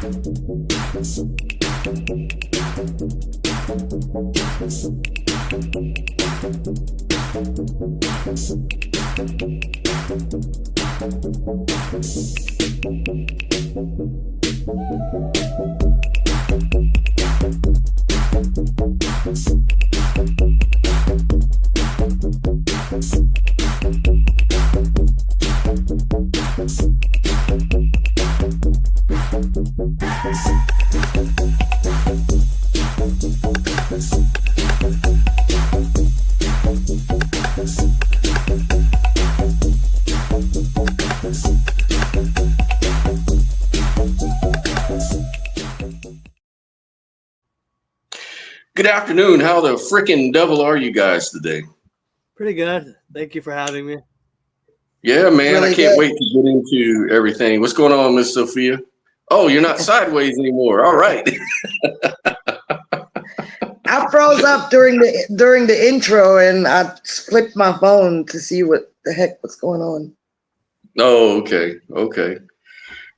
Good afternoon. How the frickin' devil are you guys today? Pretty good. Thank you for having me. Yeah, man. Really I can't good. wait to get into everything. What's going on, Miss Sophia? Oh, you're not sideways anymore. All right. I froze up during the intro and I flipped my phone to see what the heck was going on. Oh, okay. Okay.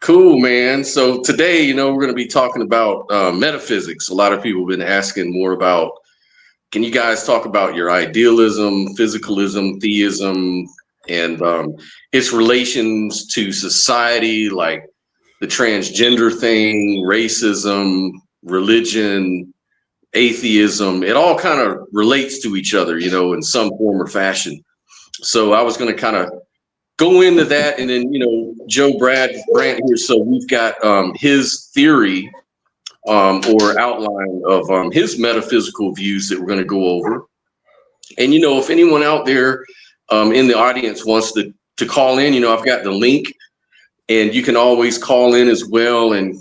Cool, man. So today, we're going to be talking about metaphysics. A lot of people have been asking more about, can you guys talk about your idealism, physicalism, theism, and its relations to society, like the transgender thing, racism, religion, atheism. It all kind of relates to each other, in some form or fashion. So I was going to kind of go into that, and then Joe Brandt here. So we've got his theory or outline of his metaphysical views that we're going to go over. And if anyone out there in the audience wants to call in, I've got the link, and you can always call in as well, and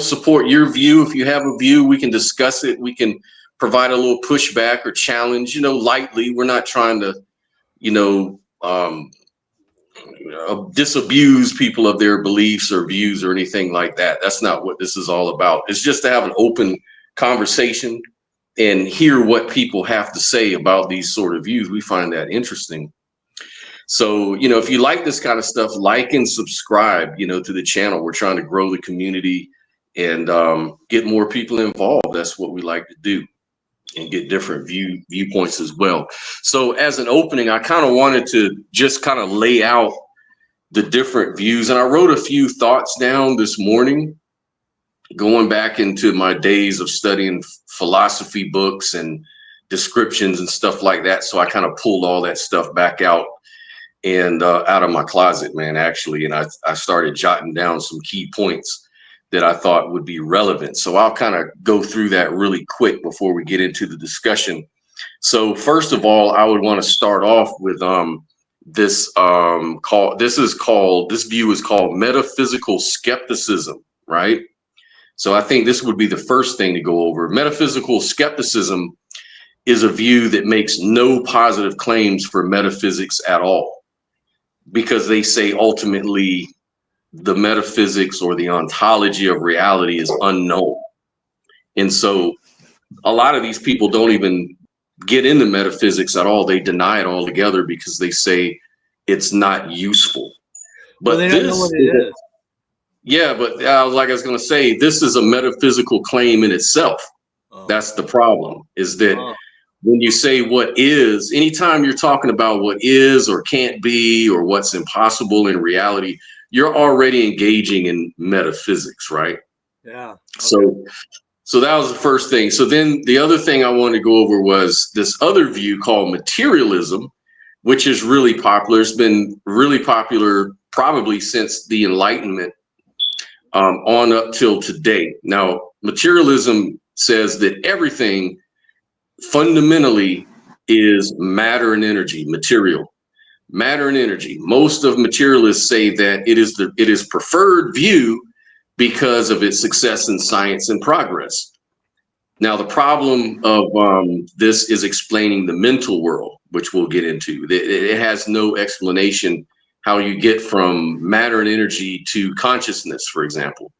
support your view. If you have a view, we can discuss it. We can provide a little pushback or challenge, lightly. We're not trying to, disabuse people of their beliefs or views or anything like that. That's not what this is all about. It's just to have an open conversation and hear what people have to say about these sort of views. We find that interesting. So, if you like this kind of stuff, like and subscribe, to the channel. We're trying to grow the community and get more people involved. That's what we like to do, and get different viewpoints as well. So as an opening, I kind of wanted to just kind of lay out the different views. And I wrote a few thoughts down this morning, going back into my days of studying philosophy books and descriptions and stuff like that. So I kind of pulled all that stuff back out and out of my closet, man, actually. And I started jotting down some key points that I thought would be relevant. So I'll kind of go through that really quick before we get into the discussion. So first of all, I would want to start off with this view is called metaphysical skepticism, right? So I think this would be the first thing to go over. Metaphysical skepticism is a view that makes no positive claims for metaphysics at all, because they say ultimately the metaphysics or the ontology of reality is unknown. And so a lot of these people don't even get into metaphysics at all. They deny it altogether because they say it's not useful. But they don't know what it is. Yeah, but like I was going to say, this is a metaphysical claim in itself. Oh. That's the problem, is that when you say what is, anytime you're talking about what is or can't be or what's impossible in reality, you're already engaging in metaphysics, right? Yeah. Okay. So that was the first thing. So then the other thing I wanted to go over was this other view called materialism, which is really popular. It's been really popular probably since the Enlightenment on up till today. Now, materialism says that everything fundamentally is matter and energy, material. Matter and energy. Most of materialists say that it is preferred view because of its success in science and progress. Now, the problem of this is explaining the mental world, which we'll get into. It has no explanation how you get from matter and energy to consciousness, for example.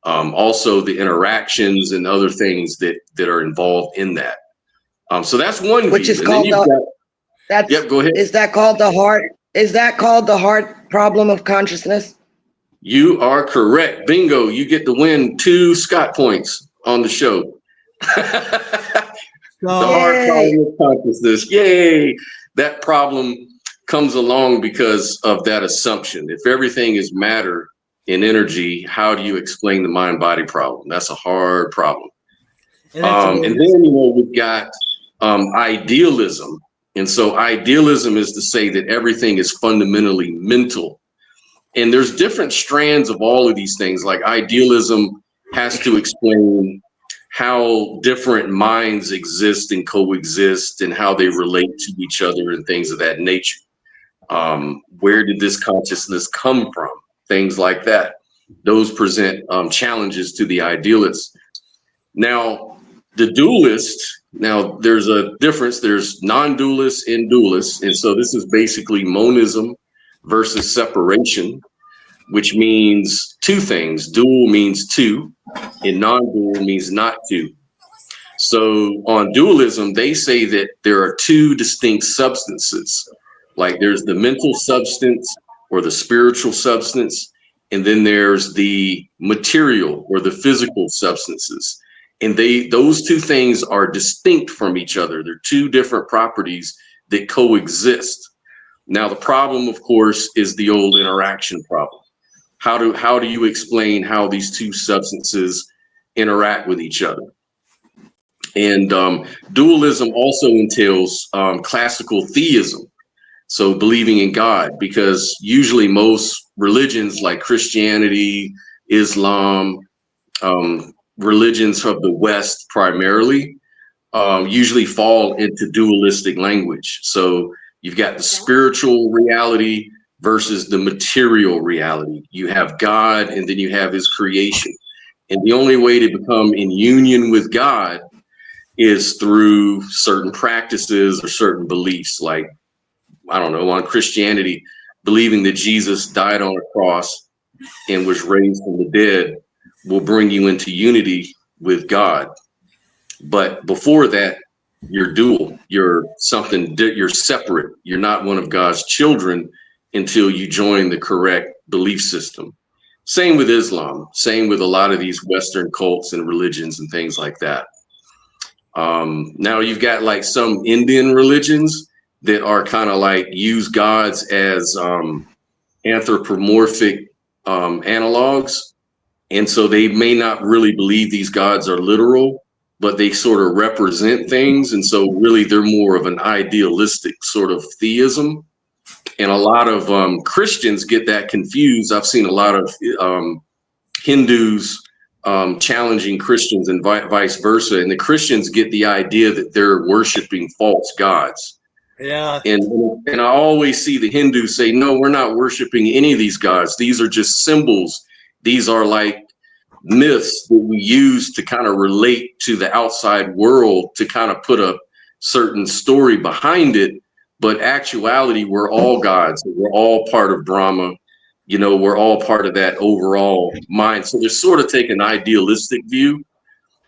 Also, the interactions and other things that are involved in that. So that's one Which view. is called Yep, go ahead. Is that called the heart? Is that called the heart problem of consciousness? You are correct. Bingo. You get to win 2 Scott points on the show. The hard problem of consciousness. Yay. That problem comes along because of that assumption. If everything is matter and energy, how do you explain the mind-body problem? That's a hard problem. And then, we've got idealism. And so idealism is to say that everything is fundamentally mental. And there's different strands of all of these things. Like idealism has to explain how different minds exist and coexist and how they relate to each other and things of that nature. Where did this consciousness come from? Things like that. Those present challenges to the idealist. Now, the dualist, there's a difference. There's non-dualist and dualist. And so this is basically monism versus separation, which means 2 things. Dual means 2, and non-dual means not 2. So on dualism, they say that there are 2 distinct substances. Like there's the mental substance or the spiritual substance, and then there's the material or the physical substances. And those 2 things are distinct from each other. They're 2 different properties that coexist. Now, the problem, of course, is the old interaction problem. How do you explain how these 2 substances interact with each other? And dualism also entails classical theism. So believing in God, because usually most religions like Christianity, Islam, religions of the West primarily, usually fall into dualistic language. So you've got the spiritual reality versus the material reality. You have God, and then you have his creation. And the only way to become in union with God is through certain practices or certain beliefs. Like, I don't know, on Christianity, believing that Jesus died on a cross and was raised from the dead will bring you into unity with God. But before that, you're dual. You're something, you're separate. You're not one of God's children until you join the correct belief system. Same with Islam, same with a lot of these Western cults and religions and things like that. Now you've got like some Indian religions that are kind of like use gods as anthropomorphic analogs. And so they may not really believe these gods are literal, but they sort of represent things. And so really they're more of an idealistic sort of theism. And a lot of Christians get that confused. I've seen a lot of Hindus challenging Christians and vice versa. And the Christians get the idea that they're worshiping false gods. Yeah. And I always see the Hindus say, no, we're not worshiping any of these gods. These are just symbols. These are like myths that we use to kind of relate to the outside world, to kind of put a certain story behind it. But actuality, we're all gods. We're all part of Brahma. You know, we're all part of that overall mind. So they sort of take an idealistic view.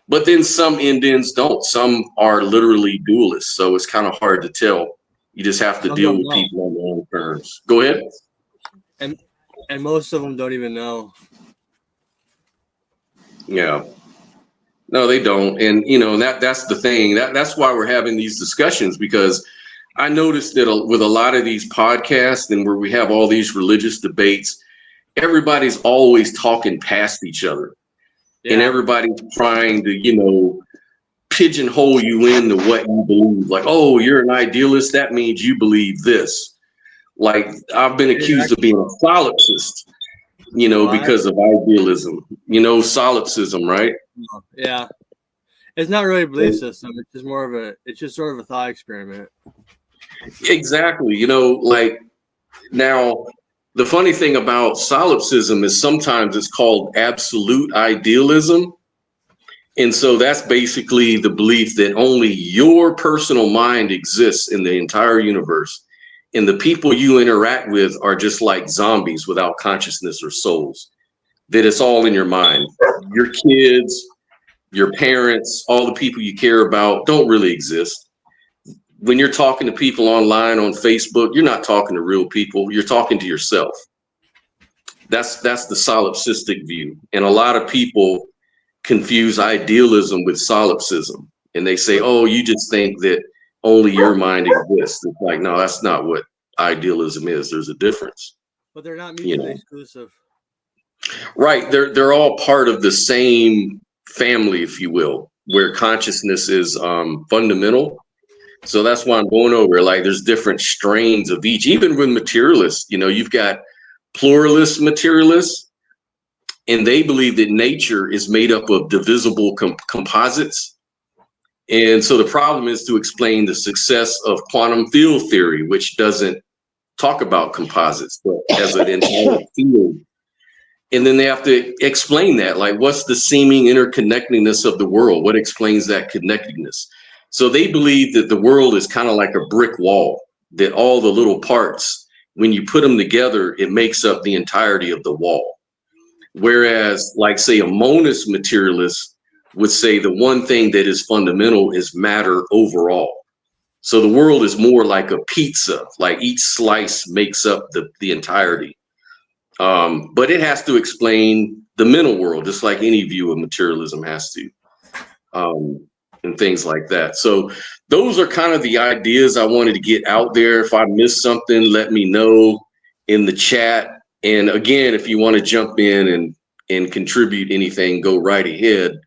But then some Indians don't. Some are literally dualists. So it's kind of hard to tell. You just have to deal with people on their own terms. Go ahead. And most of them don't even know. Yeah. No, they don't. And, you know, that's the thing. That's why we're having these discussions, because I noticed that with a lot of these podcasts and where we have all these religious debates, everybody's always talking past each other. Yeah. And everybody's trying to, you know, pigeonhole you into what you believe. Like, oh, you're an idealist. That means you believe this. Like, I've been accused of being a solipsist, you know, because of idealism, you know, solipsism, right? Yeah. It's not really a belief system. It's just it's just sort of a thought experiment. Exactly. You know, like, now the funny thing about solipsism is sometimes it's called absolute idealism. And so that's basically the belief that only your personal mind exists in the entire universe. And the people you interact with are just like zombies without consciousness or souls, that it's all in your mind. Your kids, your parents, all the people you care about don't really exist. When you're talking to people online on Facebook, you're not talking to real people. You're talking to yourself. That's the solipsistic view. And a lot of people confuse idealism with solipsism. And they say, oh, you just think that only your mind exists. It's like, no, that's not what idealism is. There's a difference. But they're not You mutually know. exclusive. Right. They're all part of the same family, if you will, where consciousness is fundamental. So that's why I'm going over, like, there's different strains of each. Even with materialists, you know, you've got pluralist materialists, and they believe that nature is made up of divisible composites. And so the problem is to explain the success of quantum field theory, which doesn't talk about composites, but as an entire field. And then they have to explain that, like, what's the seeming interconnectedness of the world? What explains that connectedness? So they believe that the world is kind of like a brick wall, that all the little parts, when you put them together, it makes up the entirety of the wall. Whereas, like, say, a monist materialist would say the one thing that is fundamental is matter overall. So the world is more like a pizza, like each slice makes up the entirety. But it has to explain the mental world, just like any view of materialism has to, and things like that. So those are kind of the ideas I wanted to get out there. If I missed something, let me know in the chat. And again, if you want to jump in and contribute anything, go right ahead.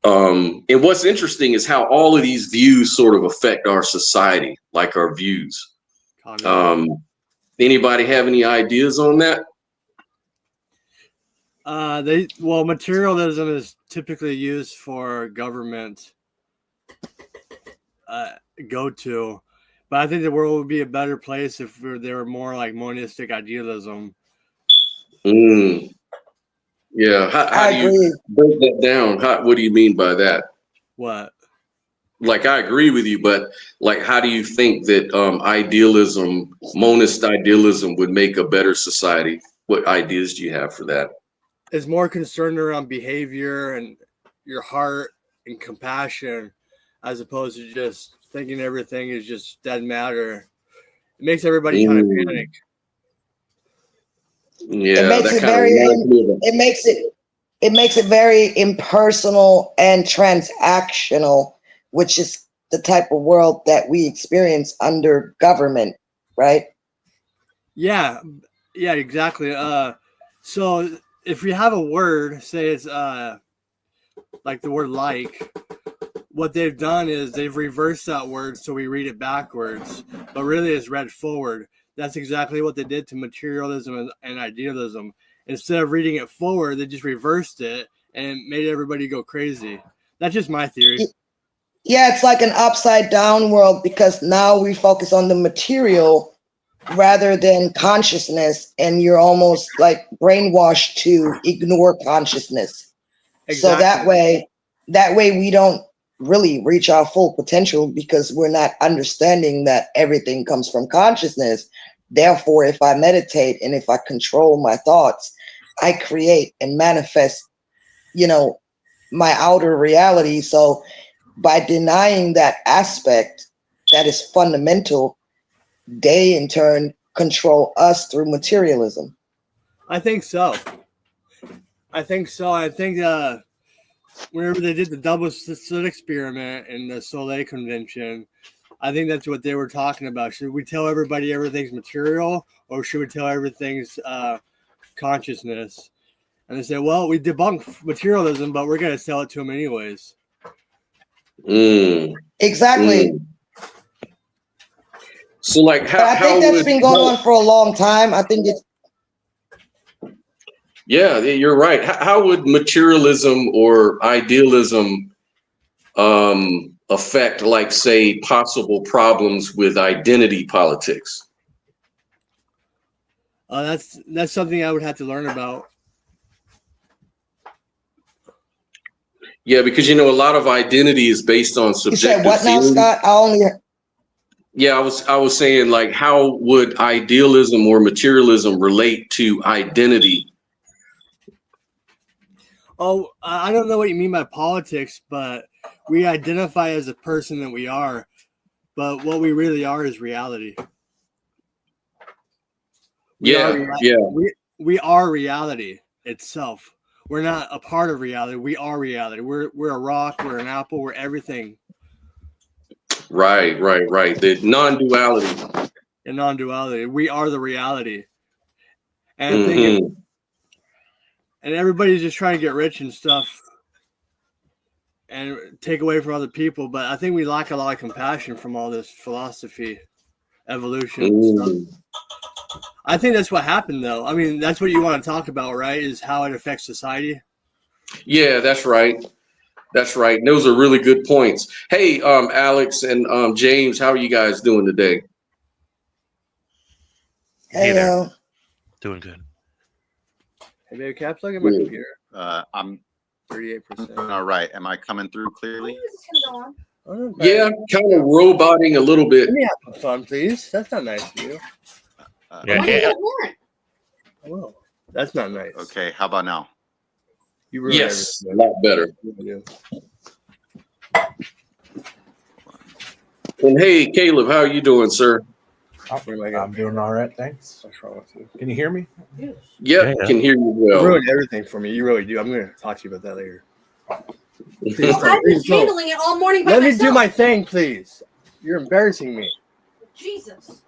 And what's interesting is how all of these views sort of affect our society, like our views. Anybody have any ideas on that? Materialism is typically used for government go-to, but I think the world would be a better place if there were more like monistic idealism. Yeah, how do you break that down? What do you mean by that? What? Like, I agree with you, but like, how do you think that idealism, monist idealism, would make a better society? What ideas do you have for that? It's more concerned around behavior and your heart and compassion, as opposed to just thinking everything is just dead matter. It makes everybody kind of panic. Yeah, it makes it very. It makes it very impersonal and transactional, which is the type of world that we experience under government, right? Yeah, exactly. So if you have a word, say it's like the word like, what they've done is they've reversed that word so we read it backwards, but really it's read forward. That's exactly what they did to materialism and idealism. Instead of reading it forward, they just reversed it and made everybody go crazy. That's just my theory. Yeah, it's like an upside down world, because now we focus on the material rather than consciousness, and you're almost like brainwashed to ignore consciousness. Exactly. So that way we don't really reach our full potential, because we're not understanding that everything comes from consciousness. Therefore, if I meditate and if I control my thoughts, I create and manifest, my outer reality. So by denying that aspect that is fundamental, they in turn control us through materialism. I think so. I think whenever they did the double slit experiment in the Soleil Convention, I think that's what they were talking about. Should we tell everybody everything's material, or should we tell everything's consciousness? And they said, well, we debunk materialism, but we're going to sell it to them anyways. Exactly. So, like, I think that's been going on for a long time. I think it's. Yeah, you're right. How would materialism or idealism affect, like, say, possible problems with identity politics? That's something I would have to learn about. Yeah, because a lot of identity is based on subjective. You said what now, Scott? Yeah, I was saying, like, how would idealism or materialism relate to identity? Oh, I don't know what you mean by politics, but we identify as a person that we are, but what we really are is reality. we are reality itself. We're not a part of reality. We are reality. We're a rock. We're an apple. We're everything. Right. The non-duality. In non-duality, we are the reality. And I Mm-hmm. think, and everybody's just trying to get rich and stuff, and take away from other people. But I think we lack a lot of compassion from all this philosophy, evolution stuff. I think that's what happened, though. I mean, that's what you want to talk about, right? Is how it affects society. Yeah, that's right. And those are really good points. Hey, Alex and James, how are you guys doing today? Hey there. Hello. Doing good. Hey, baby, can I plug in my computer? I'm 38%. all right. Am I coming through clearly? Yeah, kind of roboting a little bit. Let me have some fun, please. That's not nice of you. Yeah, Oh, that's not nice. Okay. How about now? You ruined Yes, a everything. lot better. Yeah. And hey, Caleb, how are you doing, sir? I'm doing all right, thanks. What's wrong with you? Can you hear me? Yep, Yeah. can hear you You well. ruined everything for me. You really do. I'm going to talk to you about that later. Please Well, don't. I've been Please don't. handling it all morning by Let me myself. do my thing, please. You're embarrassing me. Jesus.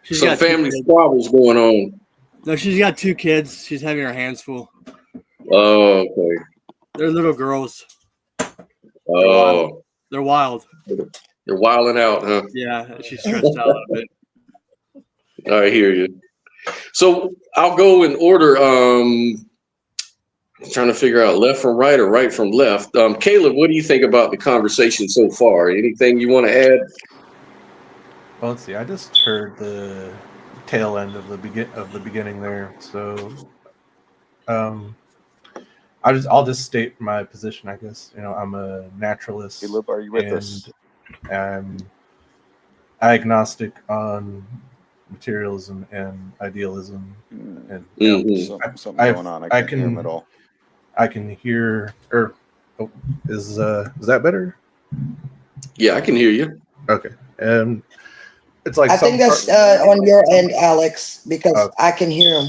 She's Some got two family kids. squabbles going on. No, she's got 2 kids. She's having her hands full. Oh, okay. They're little girls. Oh, They're wild. you're wilding out, huh? Yeah, she's stressed out a little bit. I hear you. So I'll go in order. Trying to figure out left from right or right from left. Caleb, what do you think about the conversation so far? Anything you want to add? Well, let's see. I just heard the tail end of the beginning there, so I'll just state my position. I guess I'm a naturalist. Caleb, are you with us? I'm agnostic on materialism and idealism, and Mhm. Something going on. I can't hear him at all. I can hear. Is that better? Yeah, I can hear you. Okay. It's like I think that's on your end, Alex, because Okay. I can hear him.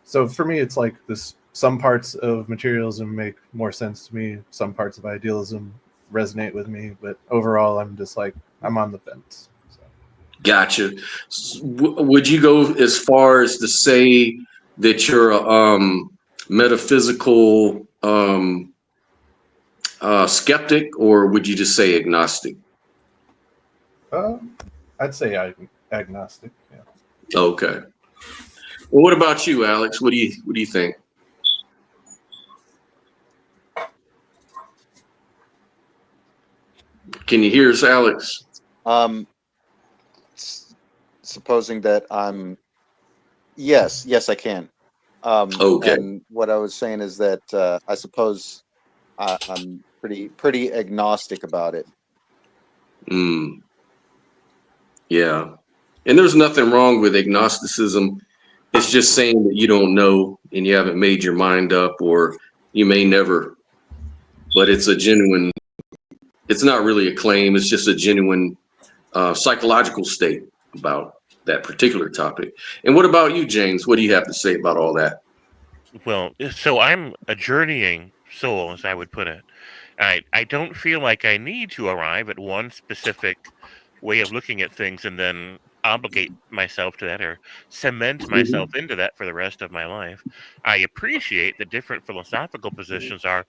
So for me, it's like this. Some parts of materialism make more sense to me. Some parts of idealism resonate with me, but overall, I'm just like I'm on the fence. So. Gotcha. Would you go as far as to say that you're a metaphysical skeptic, or would you just say agnostic? I'd say I'm agnostic. Yeah. Okay. Well, what about you, Alex? What do you think? Can you hear us, Alex? Supposing that I'm, yes, I can. Okay. And what I was saying is that I suppose I'm pretty agnostic about it. Yeah. And there's nothing wrong with agnosticism. It's just saying that you don't know and you haven't made your mind up, or you may never, but it's not really a claim. It's just a genuine psychological state about that particular topic. And what about you, James? What do you have to say about all that? Well, so I'm a journeying soul, as I would put it. I don't feel like I need to arrive at one specific way of looking at things and then obligate myself to that or cement myself into that for the rest of my life. I appreciate that different philosophical positions are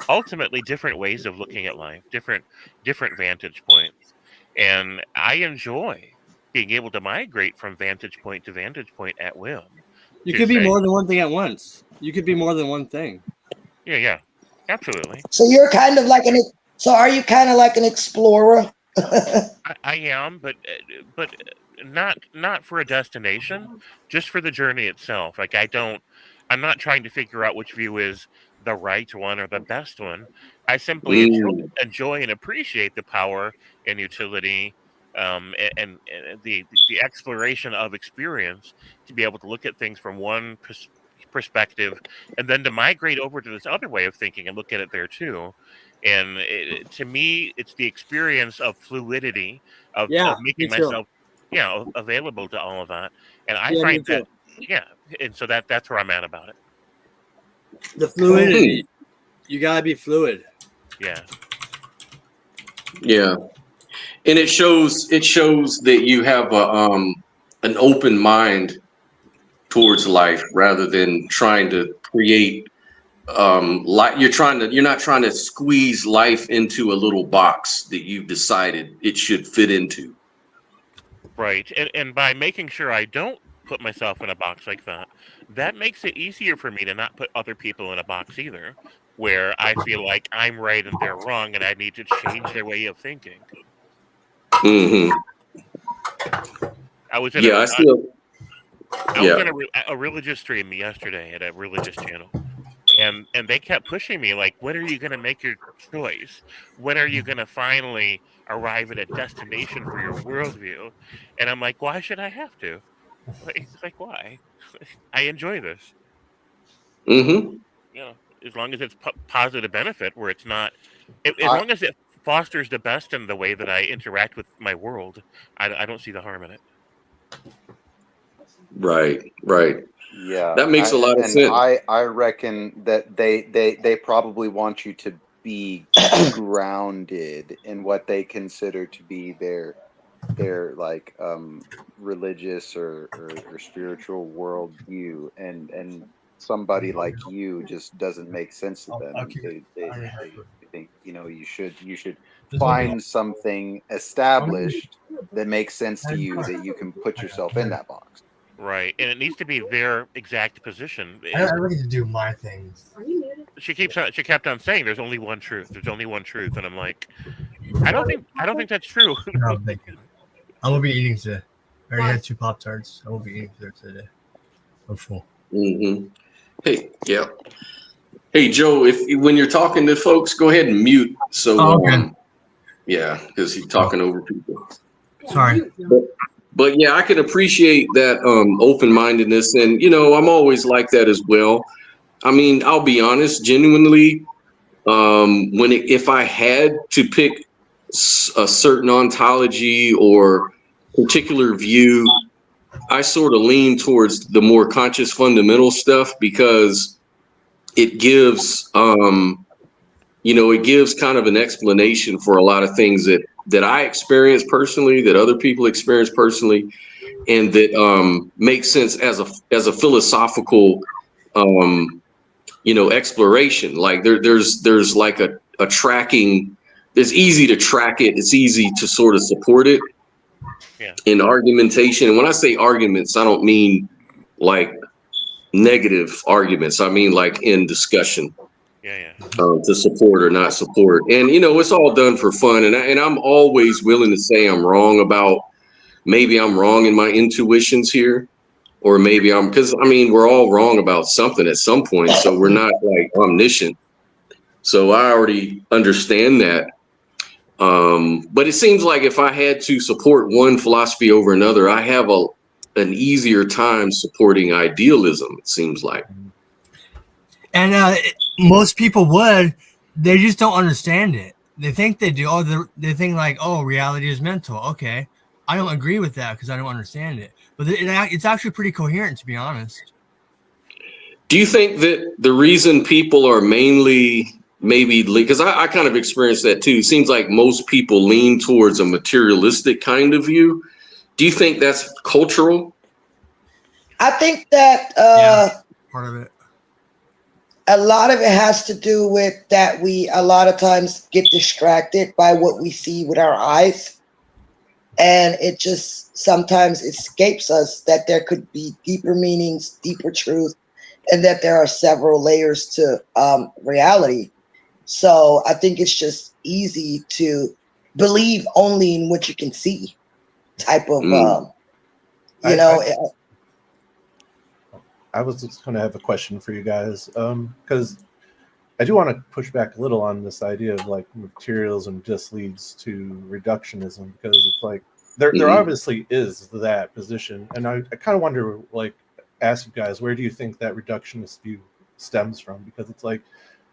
ultimately different ways of looking at life, different vantage points. And I enjoy being able to migrate from vantage point to vantage point at will. You to could be say- more than one thing at once. You could be more than one thing. Yeah, absolutely. So you're kind of like so are you kind of like an explorer? I am, but not for a destination, just for the journey itself. Like I'm not trying to figure out which view is the right one or the best one. I simply enjoy and appreciate the power and utility, and the exploration of experience to be able to look at things from one perspective, and then to migrate over to this other way of thinking and look at it there too. And to me, it's the experience of fluidity of Yeah, making me too. myself, available to all of that. And I Yeah, me find too. that, yeah, and so that's where I'm at about it. The fluidity. You gotta be fluid. Yeah. Yeah. And it shows that you have an open mind towards life rather than trying to create you're not trying to squeeze life into a little box that you've decided it should fit into. Right. And by making sure I don't put myself in a box like that, that makes it easier for me to not put other people in a box either, where I feel like I'm right and they're wrong and I need to change their way of thinking. Hmm. I was in Yeah, I still. I was Yeah. in a religious stream yesterday at a religious channel. And they kept pushing me like, when are you going to make your choice? When are you going to finally arrive at a destination for your worldview? And I'm like, why should I have to? Like why? I enjoy this. Hmm. You know, as long as it's positive benefit, where it's not, as I long as it fosters the best in the way that I interact with my world, I don't see the harm in it. Right. Right. yeah, That makes a lot of and sense. I reckon that they probably want you to be grounded in what they consider to be their like religious or spiritual worldview, and somebody like you just doesn't make sense to them. They think, you should find something established that makes sense to you, that you can put yourself in that box. Right, and it needs to be their exact position. I really need to do my things. She kept on saying, "There's only one truth. There's only one truth," and I'm like, I don't think that's true. No, I'm thinking. I will be eating today. I already had 2 Pop-Tarts. I will be eating today. I'm full. Hmm. Hey, yeah. Hey, Joe, if when you're talking to folks, go ahead and mute. So, Okay. yeah, because he's talking over people. Sorry. But yeah, I can appreciate that open-mindedness, and I'm always like that as well. I mean, I'll be honest, genuinely, if I had to pick a certain ontology or particular view, I sort of lean towards the more conscious fundamental stuff because it gives it gives kind of an explanation for a lot of things that I experience personally, that other people experience personally, and that makes sense as a philosophical exploration. Like there's like a tracking. It's easy to track it. It's easy to sort of support it Yeah, in argumentation. And when I say arguments, I don't mean like negative arguments. I mean like in discussion. yeah. To support or not support, and it's all done for fun. And I'm always willing to say I'm wrong about, maybe I'm wrong in my intuitions here, or maybe because I mean we're all wrong about something at some point, so we're not like omniscient. So I already understand that. But it seems like if I had to support one philosophy over another, I have an easier time supporting idealism. It seems like. And most people would. They just don't understand it. They think they do. They think like, oh, reality is mental. Okay. I don't agree with that because I don't understand it. But it's actually pretty coherent, to be honest. Do you think that the reason people are mainly maybe, because I kind of experienced that too, it seems like most people lean towards a materialistic kind of view. Do you think that's cultural? I think that Part of it. a lot of it has to do with that we a lot of times get distracted by what we see with our eyes. And it just sometimes escapes us that there could be deeper meanings, deeper truth, and that there are several layers to reality. So I think it's just easy to believe only in what you can see type of, I was just going to have a question for you guys, because I do want to push back a little on this idea of like materialism just leads to reductionism, because it's like there obviously is that position, and I kind of wonder, like, ask you guys, where do you think that reductionist view stems from? Because it's like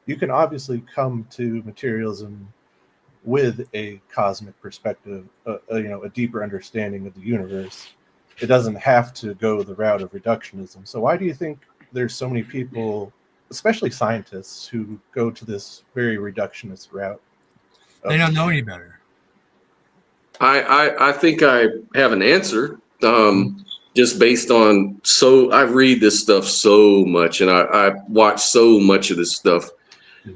you can obviously come to materialism with a cosmic perspective, a deeper understanding of the universe, it doesn't have to go the route of reductionism. So why do you think there's so many people, especially scientists, who go to this very reductionist route? They don't know any better. I think I have an answer. Just based on, so I read this stuff so much, and I watch so much of this stuff.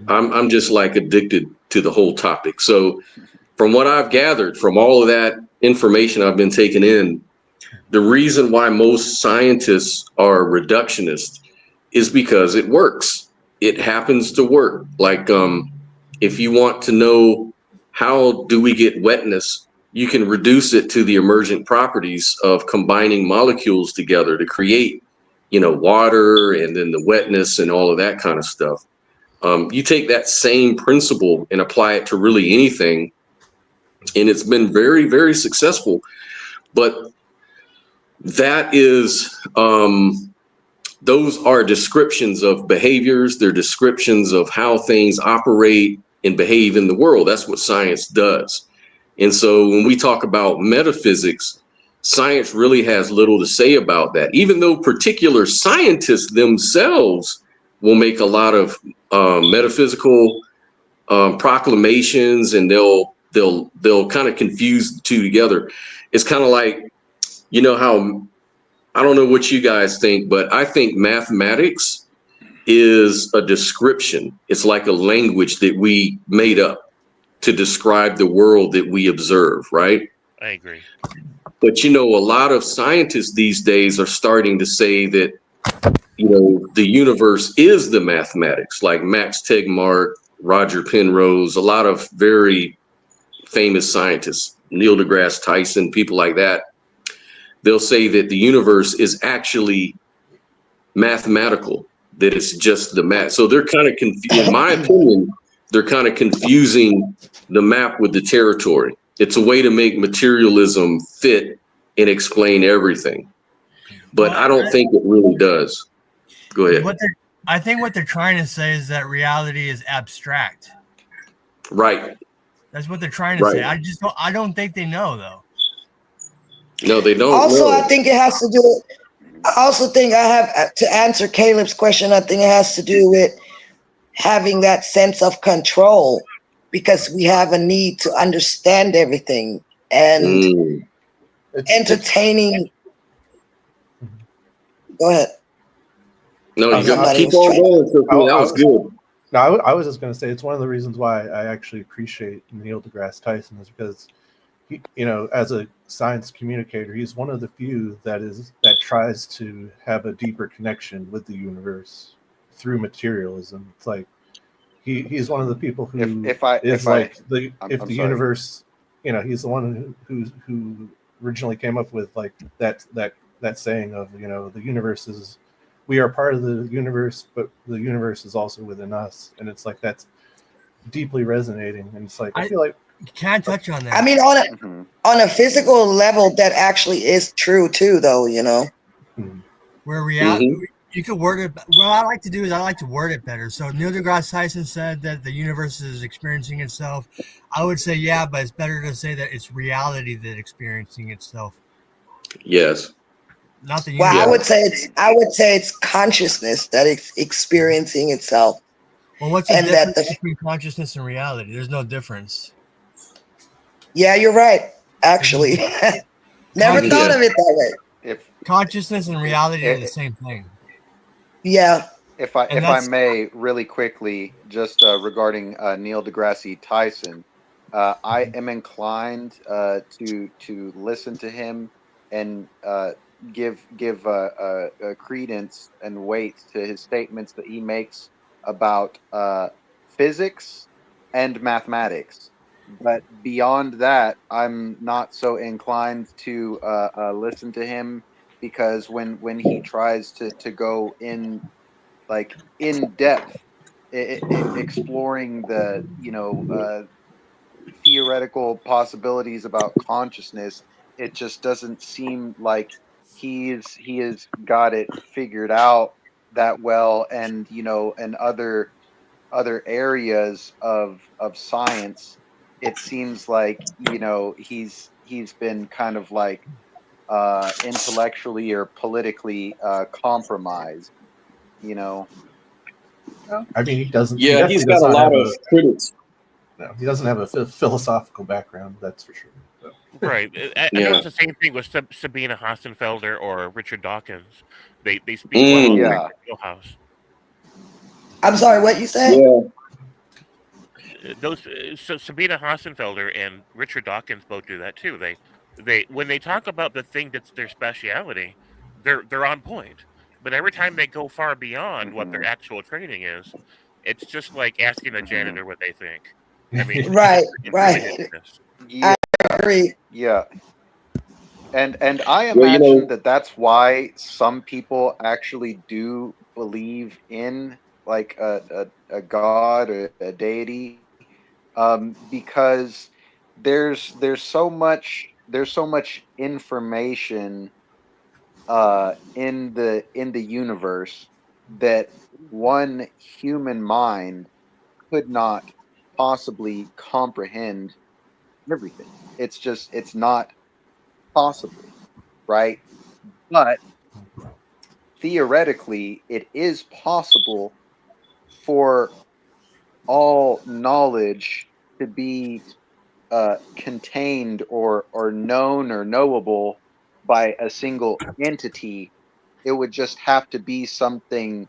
I'm just like addicted to the whole topic. So from what I've gathered from all of that information I've been taking in, the reason why most scientists are reductionist is because it works. It happens to work. Like, if you want to know how do we get wetness, you can reduce it to the emergent properties of combining molecules together to create, water, and then the wetness and all of that kind of stuff. You take that same principle and apply it to really anything, and it's been very, very successful. But that is, those are descriptions of behaviors. They're descriptions of how things operate and behave in the world. That's what science does. And so when we talk about metaphysics, science really has little to say about that, even though particular scientists themselves will make a lot of metaphysical proclamations, and they'll kind of confuse the two together. It's kind of like, how, I don't know what you guys think, but I think mathematics is a description. It's like a language that we made up to describe the world that we observe, right? I agree. But a lot of scientists these days are starting to say that, the universe is the mathematics, like Max Tegmark, Roger Penrose, a lot of very famous scientists, Neil deGrasse Tyson, people like that. They'll say that the universe is actually mathematical, that it's just the math. So they're kind of in my opinion, they're kind of confusing the map with the territory. It's a way to make materialism fit and explain everything. But I don't think it really does. Go ahead. I think what they're trying to say is that reality is abstract. Right. That's what they're trying to say. I don't think they know, though. No, they don't. Also, I think it has to do. I also think I have to answer Caleb's question. I think it has to do with having that sense of control, because we have a need to understand everything and entertaining. Go ahead. No, you keep on going. That was good. No, I was just going to say it's one of the reasons why I actually appreciate Neil deGrasse Tyson, is because he, as a science communicator, he's one of the few that tries to have a deeper connection with the universe through materialism. It's like he's one of the people who if the universe, he's the one who originally came up with like that saying of the universe is, we are part of the universe, but the universe is also within us, and it's like that's deeply resonating. And it's like I feel like, can I touch on that? I mean, on a physical level, that actually is true too, though. Where reality, you could word it. What I like to do is I like to word it better. So Neil deGrasse Tyson said that the universe is experiencing itself. I would say, yeah, but it's better to say that it's reality that's experiencing itself. Yes. Not the universe. Well, I would say it's consciousness that it's experiencing itself. Well, what's the difference between consciousness and reality? There's no difference. Yeah, you're right. Actually, never thought of it that way. If consciousness and reality are the same thing. Yeah. If I may, really quickly, just regarding Neil deGrasse Tyson, I am inclined to listen to him and give credence and weight to his statements that he makes about physics and mathematics. But beyond that, I'm not so inclined to listen to him, because when he tries to go in depth, exploring the theoretical possibilities about consciousness, it just doesn't seem like he has got it figured out that well. And and other areas of science, it seems like he's been kind of like intellectually or politically compromised. You know. I mean, he doesn't. Yeah, He he's definitely got does a not lot have of critics. No, he doesn't have a philosophical background. That's for sure. So. Right. I Yeah. know it's the same thing with Sabina Hassenfelder or Richard Dawkins. They speak well of Yeah. Wheelhouse. I'm sorry, what you said? Yeah. Those so Sabina Hassenfelder and Richard Dawkins both do that too. They when they talk about the thing that's their speciality, they're on point. But every time they go far beyond what their actual training is, it's just like asking a janitor what they think. I mean, Right, it's really right. hit and miss. Yeah. I agree. Yeah. And I Well, imagine that that's why some people actually do believe in like a god or a deity, because there's so much information in the universe that one human mind could not possibly comprehend everything. It's not possible, right? But theoretically, it is possible for all knowledge to be contained or known or knowable by a single entity. It would just have to be something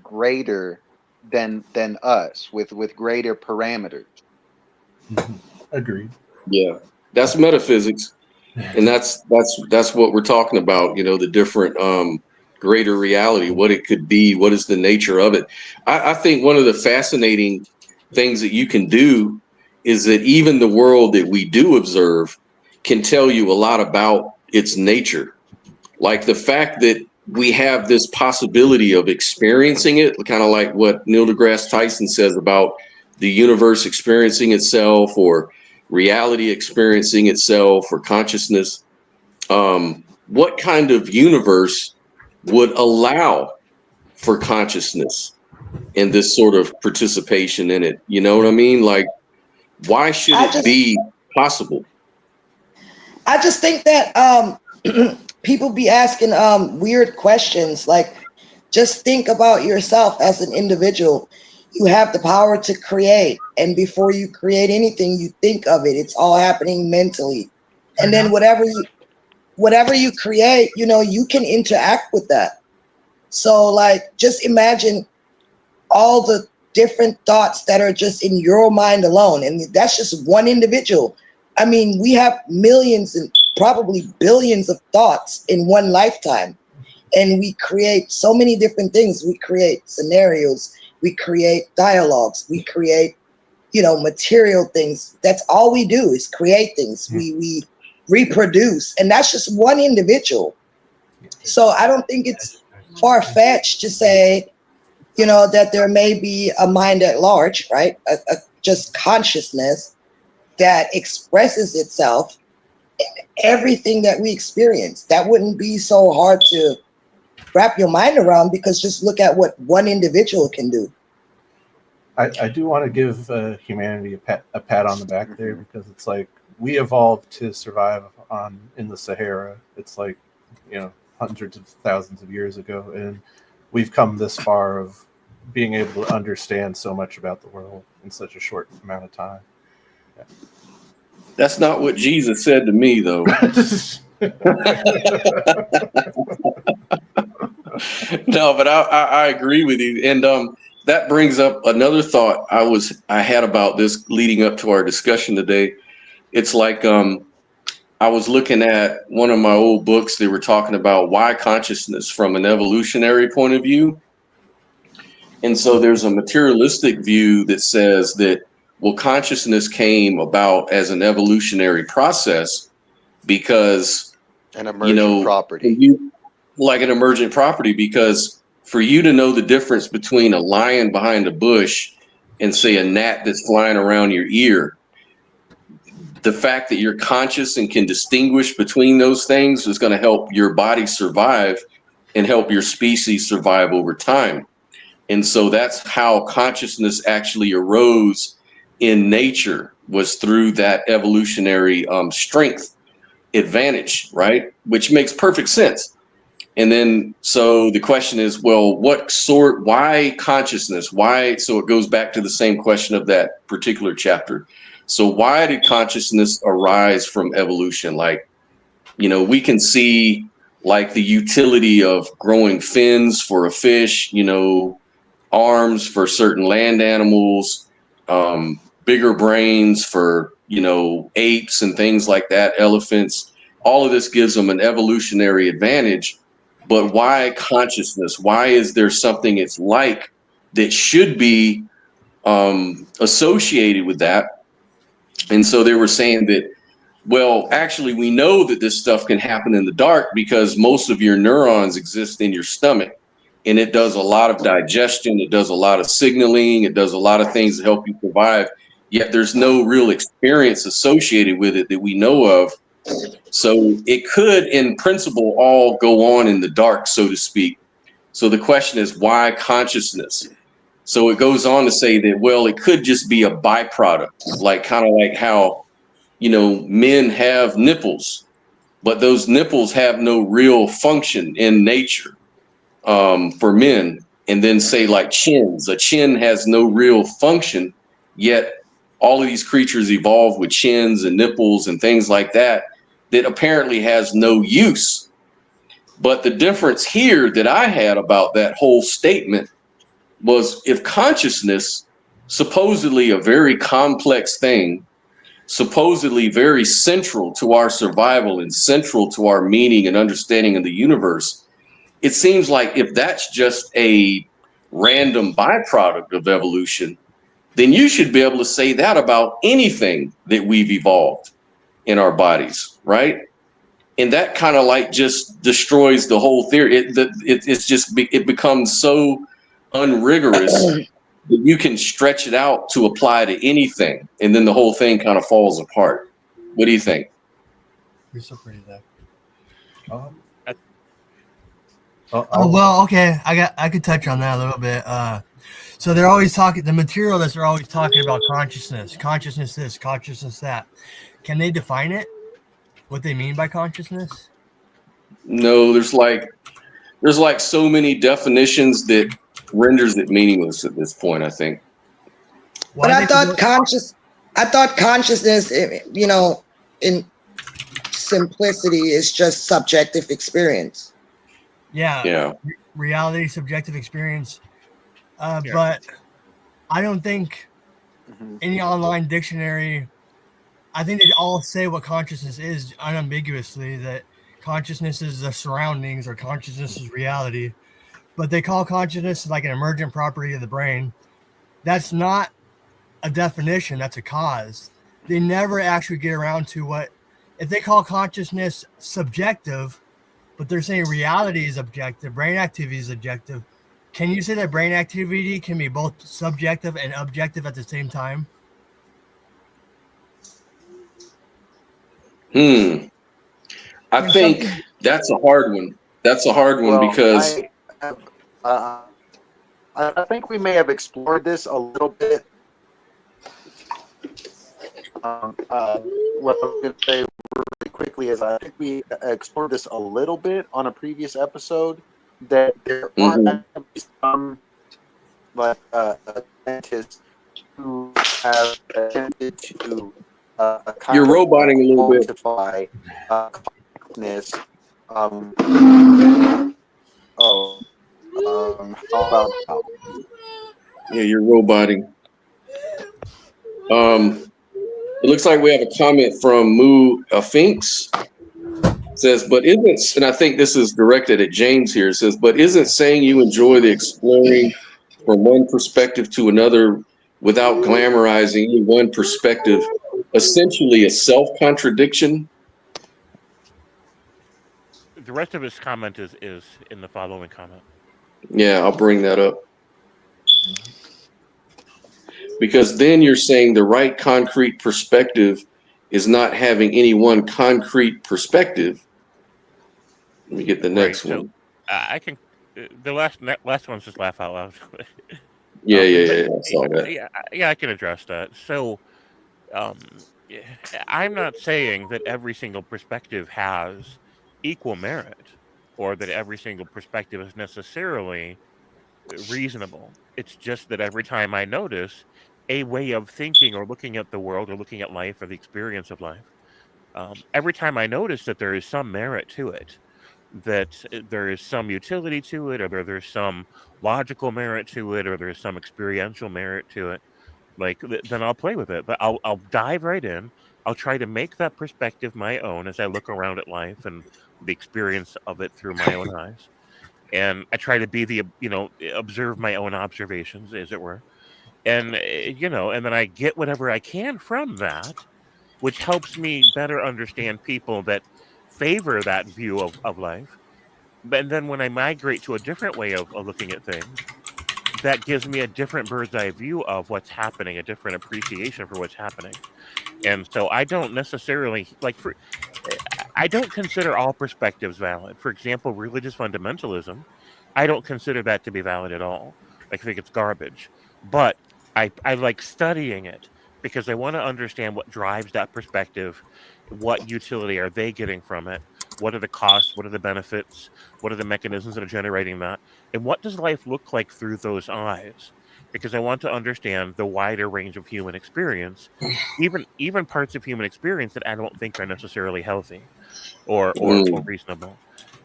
greater than us with greater parameters. Agreed. Yeah. That's metaphysics. And that's what we're talking about, the different greater reality, what it could be, what is the nature of it. I think one of the fascinating things that you can do is that even the world that we do observe can tell you a lot about its nature. Like the fact that we have this possibility of experiencing it, kind of like what Neil deGrasse Tyson says about the universe experiencing itself, or reality experiencing itself, or consciousness. What kind of universe would allow for consciousness and this sort of participation in it? You know what I mean? Like, why should it be possible? I just think that people be asking weird questions. Like, just think about yourself as an individual. You have the power to create, and before you create anything, you think of it. It's all happening mentally, and then whatever you create, you can interact with that. So, like, just imagine all the different thoughts that are just in your mind alone, and that's just one individual. I mean, we have millions and probably billions of thoughts in one lifetime, and we create so many different things. We create scenarios, we create dialogues, we create, material things. That's all we do is create things. We reproduce, and that's just one individual. So I don't think it's far-fetched to say, that there may be a mind at large, right? A just consciousness that expresses itself in everything that we experience. That wouldn't be so hard to wrap your mind around, because just look at what one individual can do. I do want to give humanity a pat on the back there, because it's like we evolved to survive in the Sahara. It's like, hundreds of thousands of years ago, and we've come this far of being able to understand so much about the world in such a short amount of time. Yeah. That's not what Jesus said to me, though. No, but I agree with you. And that brings up another thought I had about this leading up to our discussion today. It's like I was looking at one of my old books. They were talking about why consciousness from an evolutionary point of view. And so there's a materialistic view that says that, well, consciousness came about as an evolutionary process because an emergent property. Like an emergent property, because for you to know the difference between a lion behind a bush and, say, a gnat that's flying around your ear, the fact that you're conscious and can distinguish between those things is going to help your body survive and help your species survive over time. And so that's how consciousness actually arose in nature, was through that evolutionary strength. advantage, right? Which makes perfect sense. And then, so the question is, well, why consciousness? Why? So it goes back to the same question of that particular chapter. So why did consciousness arise from evolution? Like, we can see like the utility of growing fins for a fish, arms for certain land animals, bigger brains for, apes and things like that, elephants. All of this gives them an evolutionary advantage. But why consciousness? Why is there something it's like that should be associated with that? And so they were saying that, well, actually, we know that this stuff can happen in the dark because most of your neurons exist in your stomach. And it does a lot of digestion. It does a lot of signaling. It does a lot of things to help you survive. Yet there's no real experience associated with it that we know of. So it could, in principle, all go on in the dark, so to speak. So the question is, why consciousness? So it goes on to say that, well, it could just be a byproduct, like kind of like how, men have nipples, but those nipples have no real function in nature for men. And then say like chins, a chin has no real function, yet all of these creatures evolve with chins and nipples and things like that apparently has no use. But the difference here that I had about that whole statement was, if consciousness, supposedly a very complex thing, supposedly very central to our survival and central to our meaning and understanding of the universe, it seems like if that's just a random byproduct of evolution, then you should be able to say that about anything that we've evolved in our bodies, right? And that kind of like just destroys the whole theory. It becomes so unrigorous that you can stretch it out to apply to anything, and then the whole thing kind of falls apart. What do you think? You're so pretty there. Oh, well, okay. I could touch on that a little bit. So they're always talking, the materialists are always talking about consciousness this, consciousness that. Can they define it? What they mean by consciousness? No, there's like so many definitions that renders it meaningless at this point, I think. But I thought consciousness, in simplicity, is just subjective experience. Yeah. Reality, subjective experience. But I don't think any online dictionary, I think they all say what consciousness is unambiguously, that consciousness is the surroundings or consciousness is reality. But they call consciousness like an emergent property of the brain. That's not a definition, that's a cause. They never actually get around to what, if they call consciousness subjective, but they're saying reality is objective, brain activity is objective. Can you say that brain activity can be both subjective and objective at the same time? I think that's a hard one. Because I think we may have explored this a little bit. What I'm going to say really quickly is I think we explored this a little bit on a previous episode, that there are going to be some scientists who have attempted to you're roboting a little bit. Quantify consciousness. How about now? Yeah, you're roboting. It looks like we have a comment from Moo Finks. Says, but isn't, and I think this is directed at James here, it says, but isn't saying you enjoy the exploring from one perspective to another without glamorizing any one perspective essentially a self-contradiction? The rest of his comment is in the following comment. Yeah, I'll bring that up. Because then you're saying the right concrete perspective is not having any one concrete perspective. Let me get the next one. I can. The last one's just laugh out loud. Yeah. I saw that. Yeah, I can address that. So, I'm not saying that every single perspective has equal merit, or that every single perspective is necessarily reasonable. It's just that every time I notice a way of thinking or looking at the world or looking at life or the experience of life, every time I notice that there is some merit to it, that there is some utility to it, or there's some logical merit to it, or there's some experiential merit to it, like then I'll play with it. But I'll dive right in. I'll try to make that perspective my own as I look around at life and the experience of it through my own eyes. And I try to be observe my own observations, as it were. And and then I get whatever I can from that, which helps me better understand people that favor that view of life. And then when I migrate to a different way of looking at things, that gives me a different bird's eye view of what's happening, a different appreciation for what's happening. And so I don't necessarily I don't consider all perspectives valid. For example, religious fundamentalism, I don't consider that to be valid at all. I think it's garbage. But I like studying it because I want to understand what drives that perspective, what utility are they getting from it, what are the costs, what are the benefits, what are the mechanisms that are generating that, and what does life look like through those eyes? Because I want to understand the wider range of human experience, even parts of human experience that I don't think are necessarily healthy or reasonable.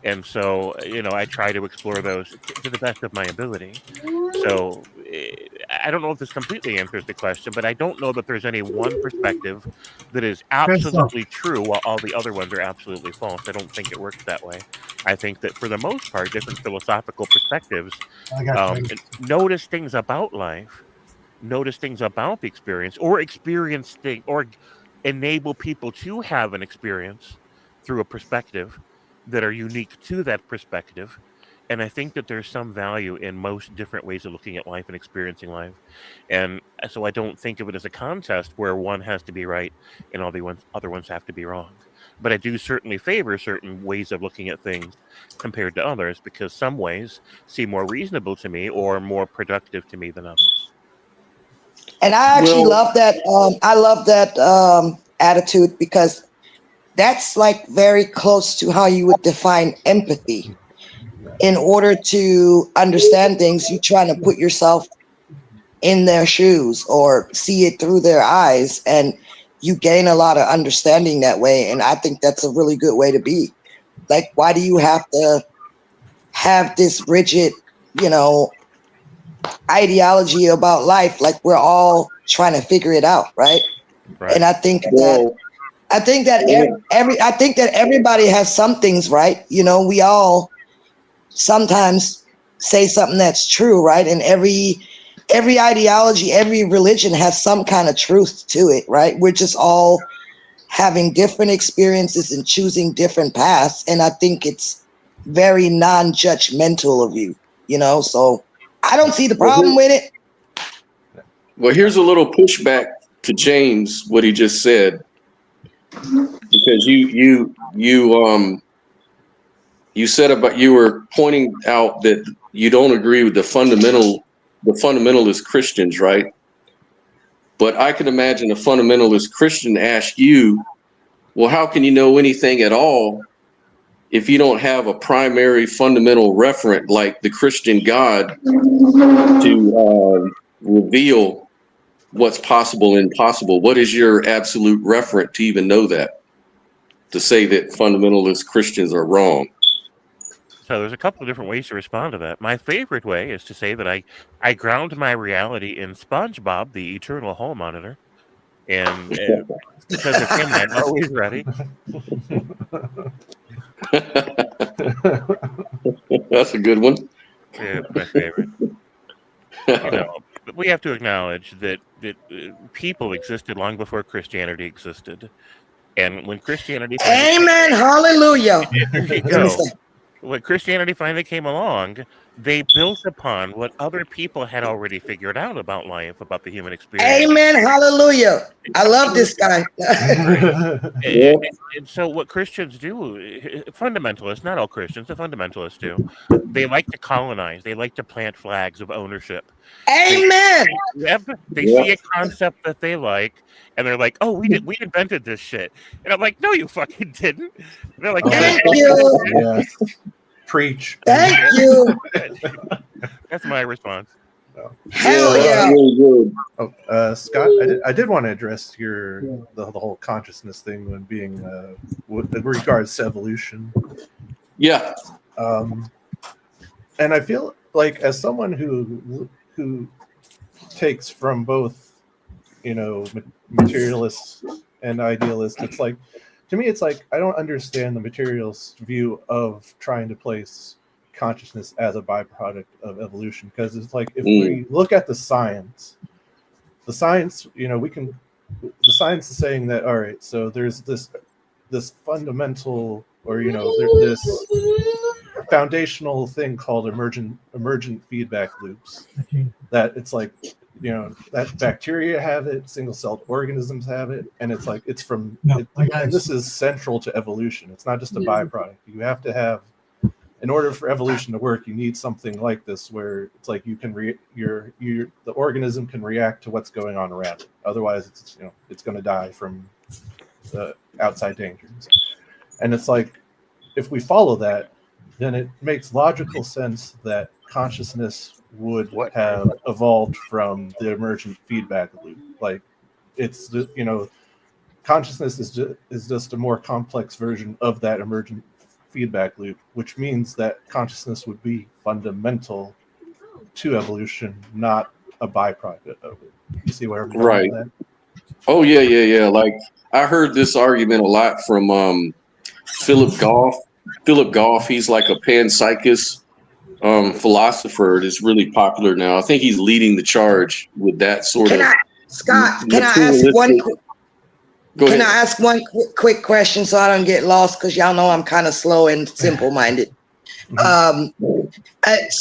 And so, I try to explore those to the best of my ability. So I don't know if this completely answers the question, but I don't know that there's any one perspective that is absolutely true while all the other ones are absolutely false. I don't think it works that way. I think that for the most part, different philosophical perspectives notice things about life, notice things about the experience, or experience things, or enable people to have an experience through a perspective that are unique to that perspective. And I think that there's some value in most different ways of looking at life and experiencing life. And so I don't think of it as a contest where one has to be right and all the other ones have to be wrong. But I do certainly favor certain ways of looking at things compared to others because some ways seem more reasonable to me or more productive to me than others. And I actually Well, love that. I love that attitude because that's like very close to how you would define empathy. In order to understand things, you trying to put yourself in their shoes or see it through their eyes, and you gain a lot of understanding that way. And I think that's a really good way to be. Like, why do you have to have this rigid, ideology about life? Like, we're all trying to figure it out, right? Right. And I think that well, I think that everybody has some things, right? We all sometimes say something that's true, right? And every ideology, every religion has some kind of truth to it, right? We're just all having different experiences and choosing different paths. And I think it's very non-judgmental of you, so I don't see the problem with it. well, here's a little pushback to James, what he just said, because you said you were pointing out that you don't agree with the fundamentalist Christians, right? But I can imagine a fundamentalist Christian ask you, well, how can you know anything at all if you don't have a primary fundamental referent like the Christian God to reveal what's possible and impossible? What is your absolute referent to even know that, to say that fundamentalist Christians are wrong? So there's a couple of different ways to respond to that. My favorite way is to say that I ground my reality in SpongeBob, the eternal hall monitor, and because of him, I'm always ready. That's a good one. Yeah, my favorite. But we have to acknowledge that people existed long before Christianity existed, and when Christianity Amen. Hallelujah. there you Let me go. say. When Christianity finally came along, they built upon what other people had already figured out about life, about the human experience. Amen. Hallelujah. I love this guy. Yeah. And so what Christians do, fundamentalists, not all Christians, the fundamentalists do, they like to colonize. They like to plant flags of ownership. Amen. Yep, they Yeah. see a concept that they like, and they're like, "Oh, we invented this shit," and I'm like, "No, you fucking didn't." And they're like, "Yeah, Thank you. Yeah. Preach. Thank you. that's my response." Hell that's yeah. really good. Oh, Scott, I did want to address the whole consciousness thing when being with regards to evolution. Yeah. And I feel like as someone who takes from both, materialist and idealist, it's like, to me, it's like I don't understand the materialist view of trying to place consciousness as a byproduct of evolution, because it's like if we look at the science, the science is saying that, all right, so there's this fundamental, or this foundational thing called emergent feedback loops, that it's like, that bacteria have it, single-celled organisms have it, and it's like it's from and this is central to evolution. It's not just a byproduct. You have to have, in order for evolution to work, you need something like this, where it's like you can the organism can react to what's going on around it. Otherwise, it's going to die from the outside dangers. And it's like, if we follow that, then it makes logical sense that consciousness would have evolved from the emergent feedback loop. Like, it's consciousness is just a more complex version of that emergent feedback loop, which means that consciousness would be fundamental to evolution, not a byproduct of it. You see where I'm going Right. with that? Oh yeah. Like, I heard this argument a lot from Philip Goff. Philip Goff, he's like a panpsychist philosopher that's really popular now. I think he's leading the charge with that sort of. Scott, can I ask one quick question so I don't get lost, because y'all know I'm kind of slow and simple-minded. So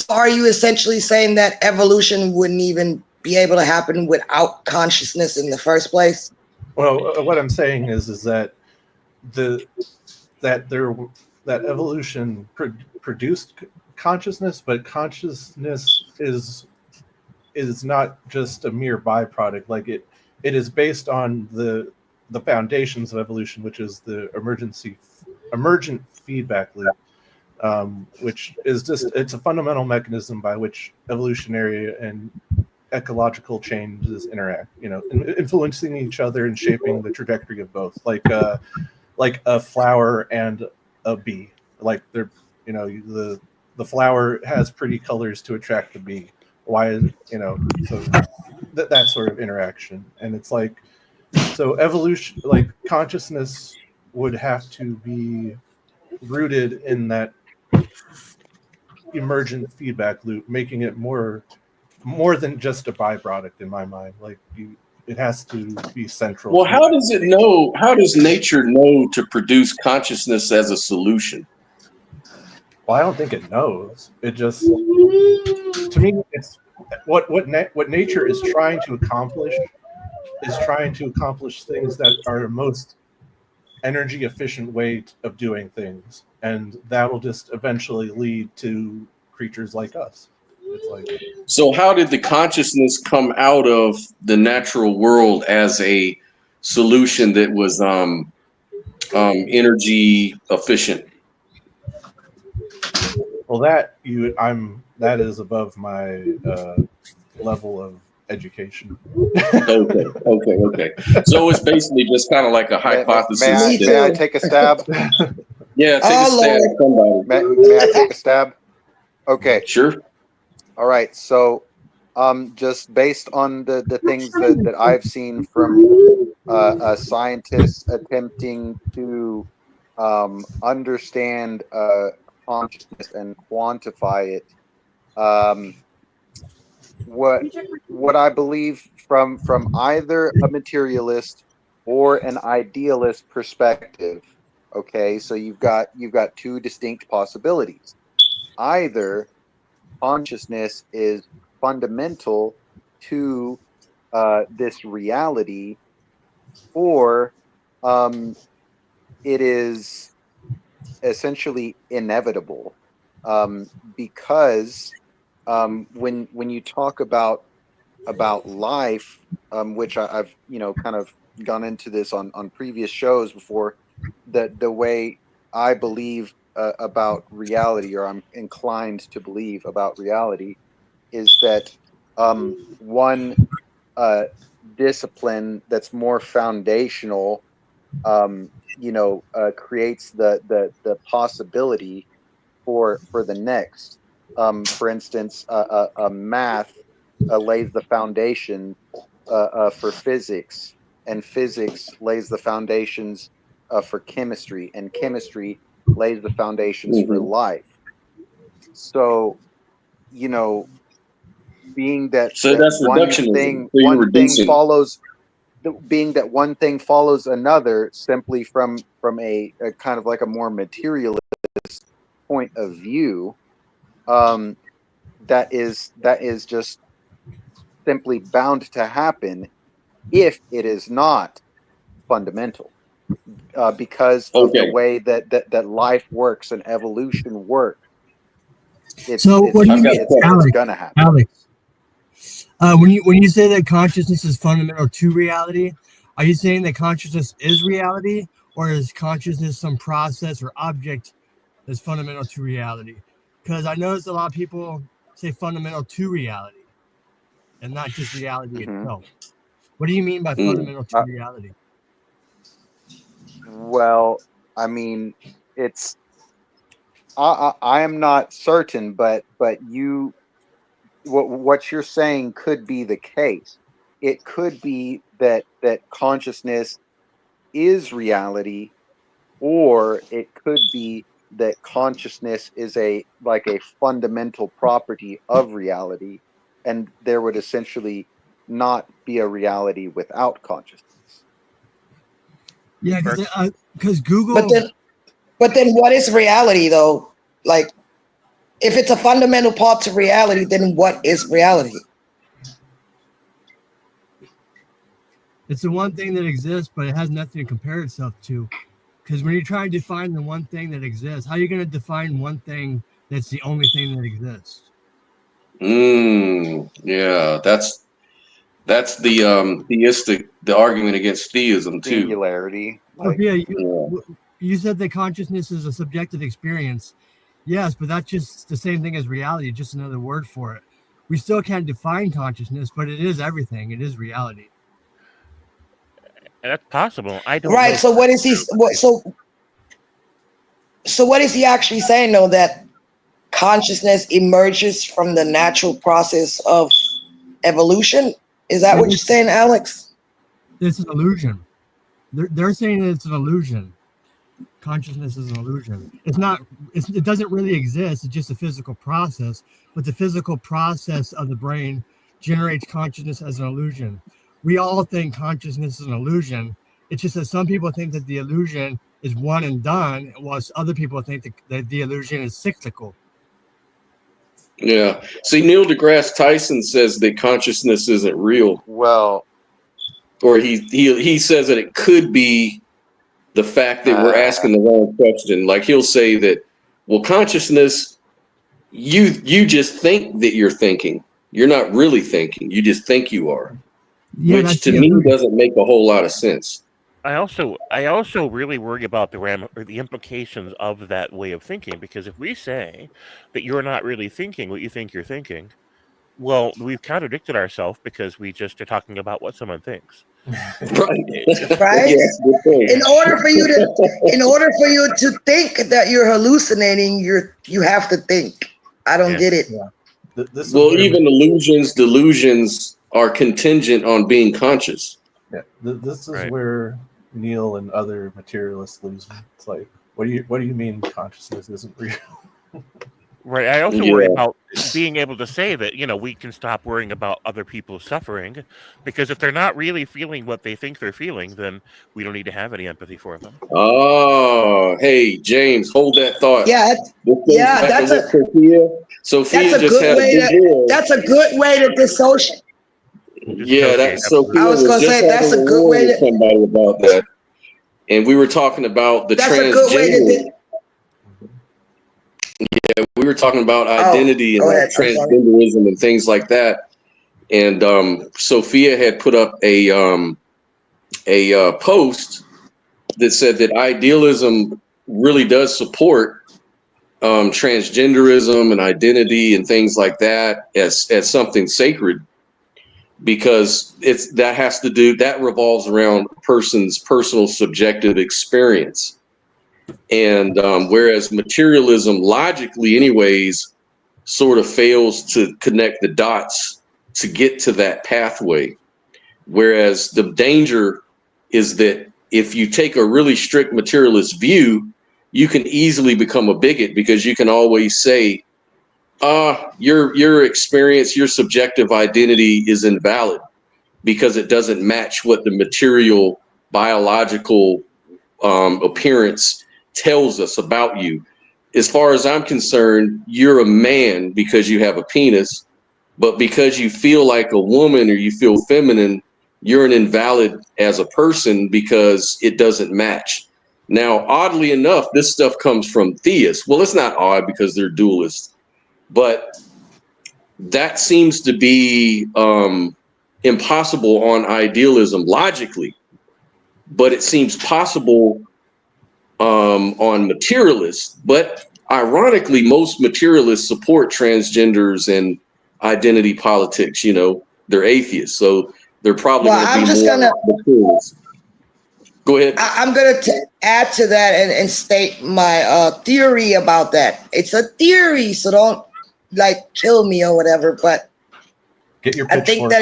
are you essentially saying that evolution wouldn't even be able to happen without consciousness in the first place? Well, what I'm saying is that that evolution produced consciousness, but consciousness is not just a mere byproduct. Like, it is based on the foundations of evolution, which is the emergent feedback loop, which is it's a fundamental mechanism by which evolutionary and ecological changes interact, influencing each other and shaping the trajectory of both, like a flower and a bee. Like, they're, the flower has pretty colors to attract the bee. Why, so that sort of interaction. And it's like, so evolution, like, consciousness would have to be rooted in that emergent feedback loop, making it more than just a byproduct in my mind. Like, it has to be central. Well, how does it know? How does nature know to produce consciousness as a solution? Well, I don't think it knows. It just, to me, it's what nature is trying to accomplish things that are the most energy efficient way of doing things, and that'll just eventually lead to creatures like us. It's like, so how did the consciousness come out of the natural world as a solution that was energy efficient? well, that is above my level of education. Okay. So it's basically just kind of like a hypothesis. May I take a stab? Yeah, take a stab. Somebody. May I take a stab? Okay. Sure. All right. So, just based on the things that I've seen from scientists attempting to understand consciousness and quantify it, what I believe from either a materialist or an idealist perspective. Okay, so you've got two distinct possibilities. Either consciousness is fundamental to this reality, or it is essentially inevitable, because when you talk about life, which I've kind of gone into this on previous shows before, the way I believe about reality, or I'm inclined to believe about reality, is that one discipline that's more foundational, creates the possibility for the next. For instance, math lays the foundation for physics, and physics lays the foundations for chemistry, and chemistry lays the foundations for Mhm. life. So, being that So that's reductionism. So you're one thing reducing. follows, being that one thing follows another, simply from a kind of like a more materialist point of view, um, that is just simply bound to happen if it is not fundamental, because of the Okay, way that life works and evolution works. So what do you I've got mean, a question. It's Alex? gonna happen. Alex, when you say that consciousness is fundamental to reality, are you saying that consciousness is reality, or is consciousness some process or object that's fundamental to reality? Because I notice a lot of people say fundamental to reality and not just reality Hmm. itself. What do you mean by Mm. fundamental to reality? Well, I mean, it's I am not certain, but you what you're saying could be the case. It could be that consciousness is reality, or it could be that consciousness is a fundamental property of reality, and there would essentially not be a reality without consciousness. Yeah, For because But Google. then what is reality though? Like, if it's a fundamental part to reality, then what is reality? It's the one thing that exists, but it has nothing to compare itself to. Because when you try to define the one thing that exists, how are you going to define one thing that's the only thing that exists? Yeah, that's the theistic, the argument against theism too. Singularity, like, Sophia, Yeah. you said that consciousness is a subjective experience. Yes, but that's just the same thing as reality, just another word for it. We still can't define consciousness, but it is everything. It is reality. That's possible. I don't Right. know. So what is he? So what is he actually saying though? That consciousness emerges from the natural process of evolution? Is that what you're saying, Alex? It's an illusion. They're saying that it's an illusion. Consciousness is an illusion. It's not. It doesn't really exist. It's just a physical process. But the physical process of the brain generates consciousness as an illusion. We all think consciousness is an illusion. It's just that some people think that the illusion is one and done, whilst other people think that the illusion is cyclical. Yeah. See, Neil deGrasse Tyson says that consciousness isn't real, well, or he says that it could be the fact that we're asking the wrong question. Like he'll say that, well, consciousness, you just think that you're thinking. You're not really thinking. You just think you are, Yeah, which that's to the me illusion. doesn't make a whole lot of sense. I also really worry about the implications of that way of thinking, because if we say that you're not really thinking what you think you're thinking, well, we've contradicted ourselves because we just are talking about what someone thinks. Right. Right? Yeah, that's a good point. In order for you to think that you're hallucinating, you have to think. I don't Yeah. get it. Yeah. This is Well, where even delusions are contingent on being conscious. this is Right. where Neil and other materialists lose me. It's like, what do you mean consciousness isn't real? Right. I also worry Yeah. about being able to say that, we can stop worrying about other people's suffering, because if they're not really feeling what they think they're feeling, then we don't need to have any empathy for them. Oh, hey, James, hold that thought. Yeah, This goes yeah, back to that's a what Sophia. that's Sophia a just good had a way big to deal. that's a good way to dissociate. Yeah, that Dissociate, Sophia I absolutely. was was gonna just say having that's a a good war way with to somebody about that. And we were talking about the that's a good way to transgender. We were talking about oh, identity and go like ahead. I'm sorry. transgenderism and things like that. And Sophia had put up a post that said that idealism really does support transgenderism and identity and things like that as something sacred, because that revolves around a person's personal subjective experience. And whereas materialism logically anyways sort of fails to connect the dots to get to that pathway. Whereas the danger is that if you take a really strict materialist view, you can easily become a bigot, because you can always say, your experience, your subjective identity is invalid because it doesn't match what the material biological appearance tells us about you. As far as I'm concerned, you're a man because you have a penis, but because you feel like a woman or you feel feminine, you're an invalid as a person because it doesn't match. Now, oddly enough, this stuff comes from theists. Well, it's not odd because they're dualists, but that seems to be impossible on idealism logically, but it seems possible on materialists. But ironically, most materialists support transgenders and identity politics. They're atheists, so they're probably Well, going to I'm be just more gonna materialists. Go ahead. I'm gonna add to that and state my theory about that. It's a theory, so don't like kill me or whatever. But Get your I think that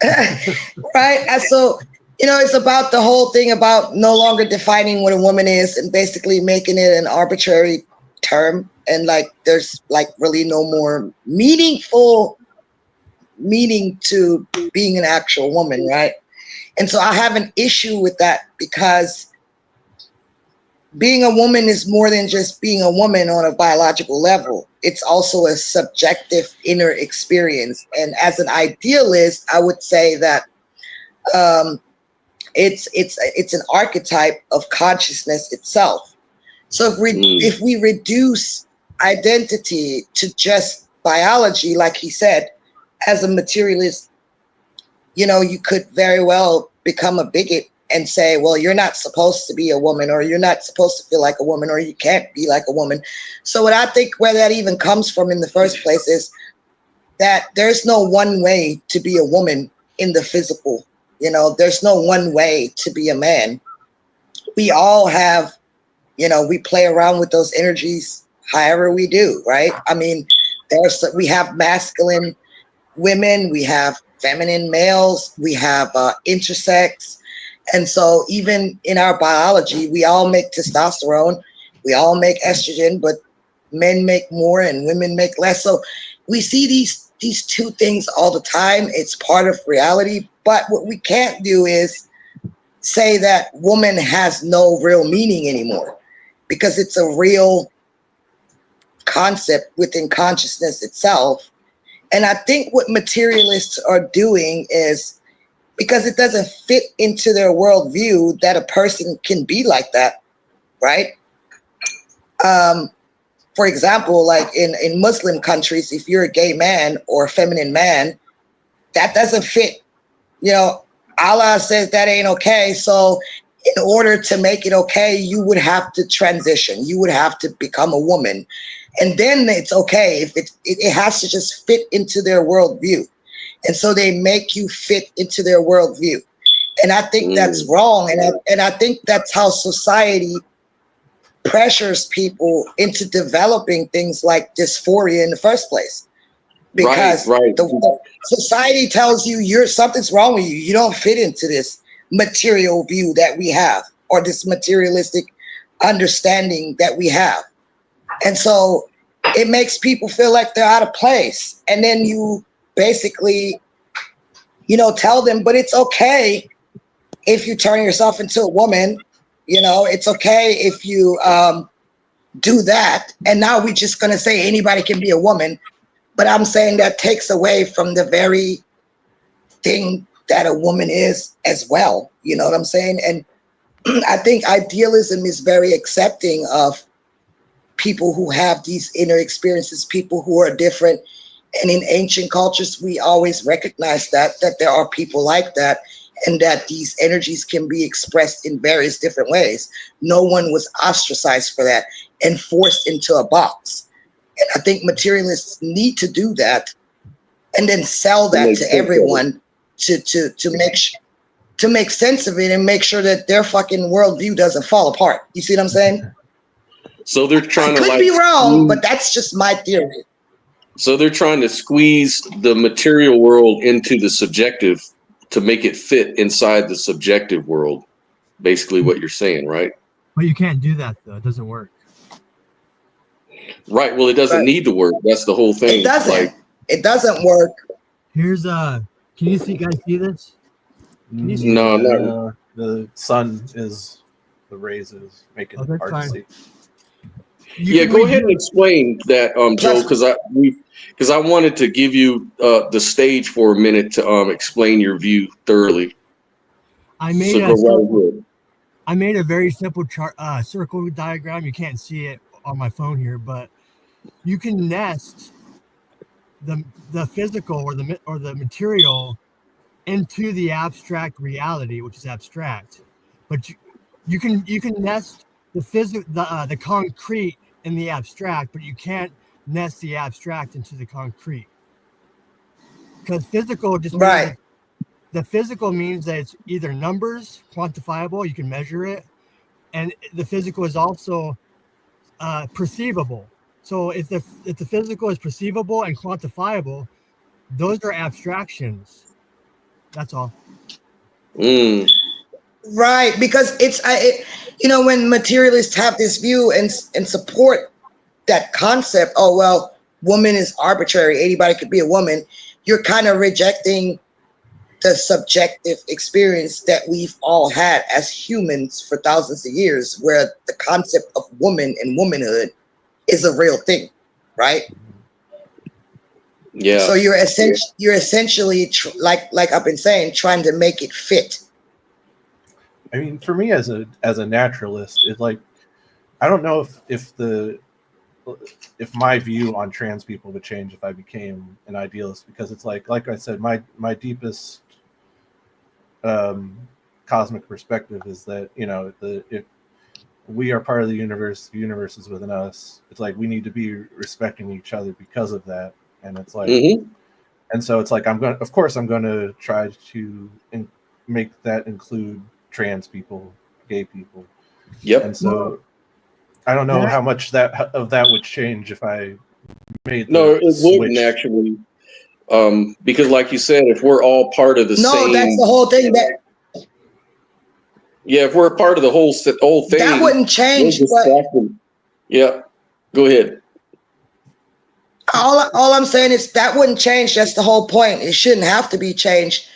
pitchforks. right. And so it's about the whole thing about no longer defining what a woman is and basically making it an arbitrary term, and like there's like really no more meaningful meaning to being an actual woman, right? And so I have an issue with that, because being a woman is more than just being a woman on a biological level. It's also a subjective inner experience. And as an idealist, I would say that it's an archetype of consciousness itself. So if we reduce identity to just biology, like he said, as a materialist, you could very well become a bigot and say, well, you're not supposed to be a woman, or you're not supposed to feel like a woman, or you can't be like a woman. So what I think where that even comes from in the first place is that there's no one way to be a woman in the physical. There's no one way to be a man. We all have, we play around with those energies however we do, right? I mean, we have masculine women, we have feminine males, we have intersex. And so even in our biology, we all make testosterone, we all make estrogen, but men make more and women make less. So we see these two things all the time. It's part of reality. But what we can't do is say that woman has no real meaning anymore, because it's a real concept within consciousness itself. And I think what materialists are doing is, because it doesn't fit into their worldview that a person can be like that, right? For example, like in Muslim countries, if you're a gay man or a feminine man, that doesn't fit. Allah says that ain't okay. So in order to make it okay, you would have to transition. You would have to become a woman. And then it's okay. If it has to just fit into their worldview. And so they make you fit into their worldview. And I think that's wrong. And I think that's how society pressures people into developing things like dysphoria in the first place. Because right. the society tells you something's wrong with you. You don't fit into this material view that we have, or this materialistic understanding that we have. And so it makes people feel like they're out of place. And then you basically, tell them, but it's okay if you turn yourself into a woman. It's okay if you do that. And now we're just going to say anybody can be a woman. But I'm saying that takes away from the very thing that a woman is as well. You know what I'm saying? And I think idealism is very accepting of people who have these inner experiences, people who are different. And in ancient cultures, we always recognize that there are people like that, and that these energies can be expressed in various different ways. No one was ostracized for that and forced into a box. And I think materialists need to do that and then sell that to everyone to make sense of it and make sure that their fucking worldview doesn't fall apart. You see what I'm saying? So they're trying I to could be wrong, but that's just my theory. So they're trying to squeeze the material world into the subjective to make it fit inside the subjective world. Basically what you're saying, right? But you can't do that though. It doesn't work. Right. Well, it doesn't need to work. That's the whole thing. It doesn't. It doesn't work. Here's can you guys see this? Can you see No. The sun is the rays is making it hard to see. Go ahead and explain that, Joe, because I wanted to give you the stage for a minute to explain your view thoroughly. I made a very simple chart, circle diagram. You can't see it on my phone here, but you can nest the physical or the material into the abstract reality, which is abstract. But you can nest the concrete in the abstract, but you can't nest the abstract into the concrete, because physical just means the physical means that it's either numbers, quantifiable, you can measure it, and the physical is also perceivable. So if the physical is perceivable and quantifiable, those are abstractions. That's all. Right, because when materialists have this view and support that concept, oh well, woman is arbitrary, anybody could be a woman, you're kind of rejecting the subjective experience that we've all had as humans for thousands of years, where the concept of woman and womanhood is a real thing, right? Yeah. So you're essentially like I've been saying, trying to make it fit. I mean, for me as a naturalist, it's like, I don't know if my view on trans people would change if I became an idealist, because it's like I said, my deepest cosmic perspective is that, if we are part of the universe is within us. It's like we need to be respecting each other because of that. And it's like, and so it's like, I'm going to try to make that include trans people, gay people. Yep. And so I don't know how much that would change if I made it wouldn't actually, because like you said, if we're all part of the same. No, that's the whole thing. If we're a part of the whole thing, that wouldn't change. Yeah, go ahead. All I'm saying is that wouldn't change. That's the whole point. It shouldn't have to be changed.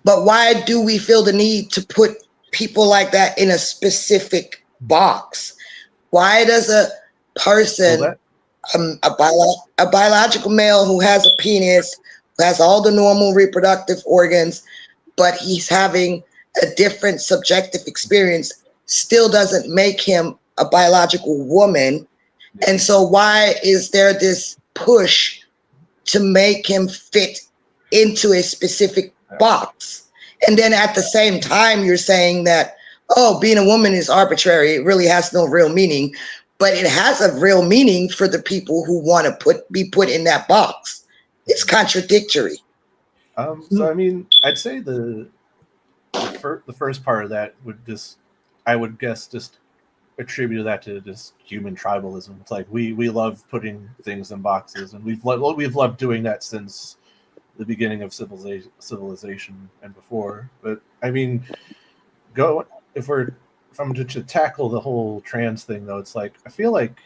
But why do we feel the need to put people like that in a specific box? Why does a person, a biological male who has a penis, who has all the normal reproductive organs, but he's having a different subjective experience, still doesn't make him a biological woman? And so why is there this push to make him fit into a specific box? And then at the same time, you're saying that, oh, being a woman is arbitrary. It really has no real meaning, but it has a real meaning for the people who want to be put in that box. It's contradictory. So, I mean, I'd say the first part of that I would guess just attribute that to just human tribalism. It's like we love putting things in boxes, and we've loved doing that since the beginning of civilization and before. But I mean, if I'm to tackle the whole trans thing, though, it's like I feel like,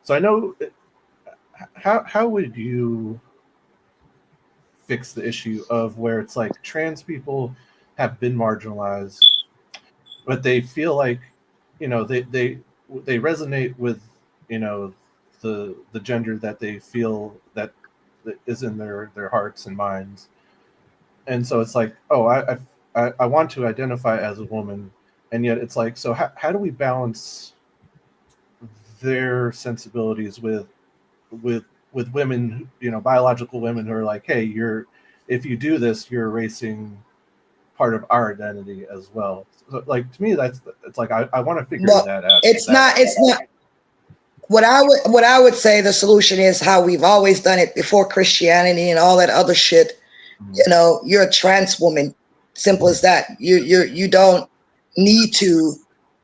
so I know how would you fix the issue of where it's like trans people have been marginalized, but they feel like, they resonate with, the gender that they feel that is in their hearts and minds, and so it's like, oh, I want to identify as a woman, and yet it's like, so how do we balance their sensibilities with women, biological women who are like, hey, if you do this, you're erasing part of our identity as well. So, like, to me, it's like I want to figure Well, that out. it's not what I would say the solution is how we've always done it before Christianity and all that other shit. You're a trans woman. Simple as that. You don't need to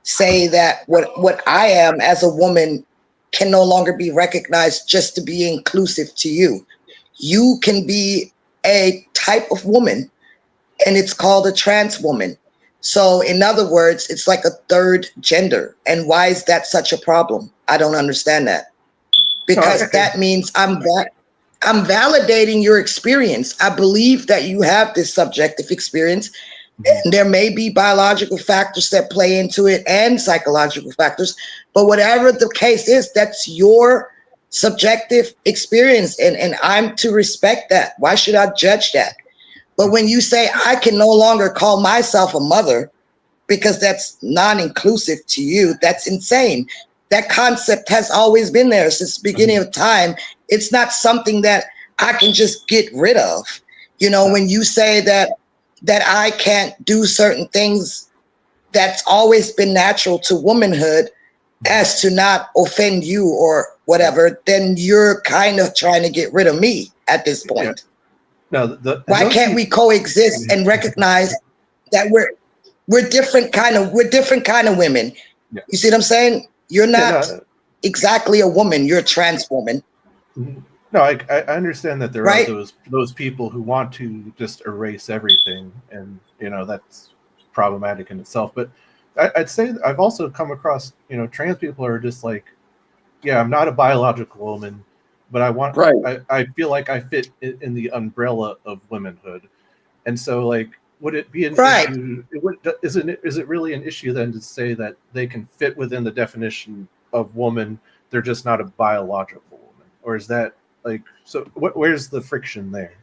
say that what I am as a woman can no longer be recognized just to be inclusive to you. You can be a type of woman, and it's called a trans woman. So in other words, it's like a third gender. And why is that such a problem? I don't understand that. Because that means I'm validating your experience. I believe that you have this subjective experience. And there may be biological factors that play into it and psychological factors, but whatever the case is, that's your subjective experience, and I'm to respect that. Why should I judge that? But when you say I can no longer call myself a mother because that's non-inclusive to you, that's insane. That concept has always been there since the beginning of time. It's not something that I can just get rid of. When you say that I can't do certain things, that's always been natural to womanhood as to not offend you or whatever, then you're kind of trying to get rid of me at this point. No, why can't we coexist and recognize that we're different kind of women? Yeah. You see what I'm saying? You're not exactly a woman, you're a trans woman. No, I understand that there right? are those people who want to just erase everything, and that's problematic in itself. But I'd say I've also come across trans people are just like, yeah, I'm not a biological woman, but I feel like I fit in the umbrella of womanhood, and so like, would it be an issue? Is it really an issue then to say that they can fit within the definition of woman? They're just not a biological woman, or is that like, so where's the friction there?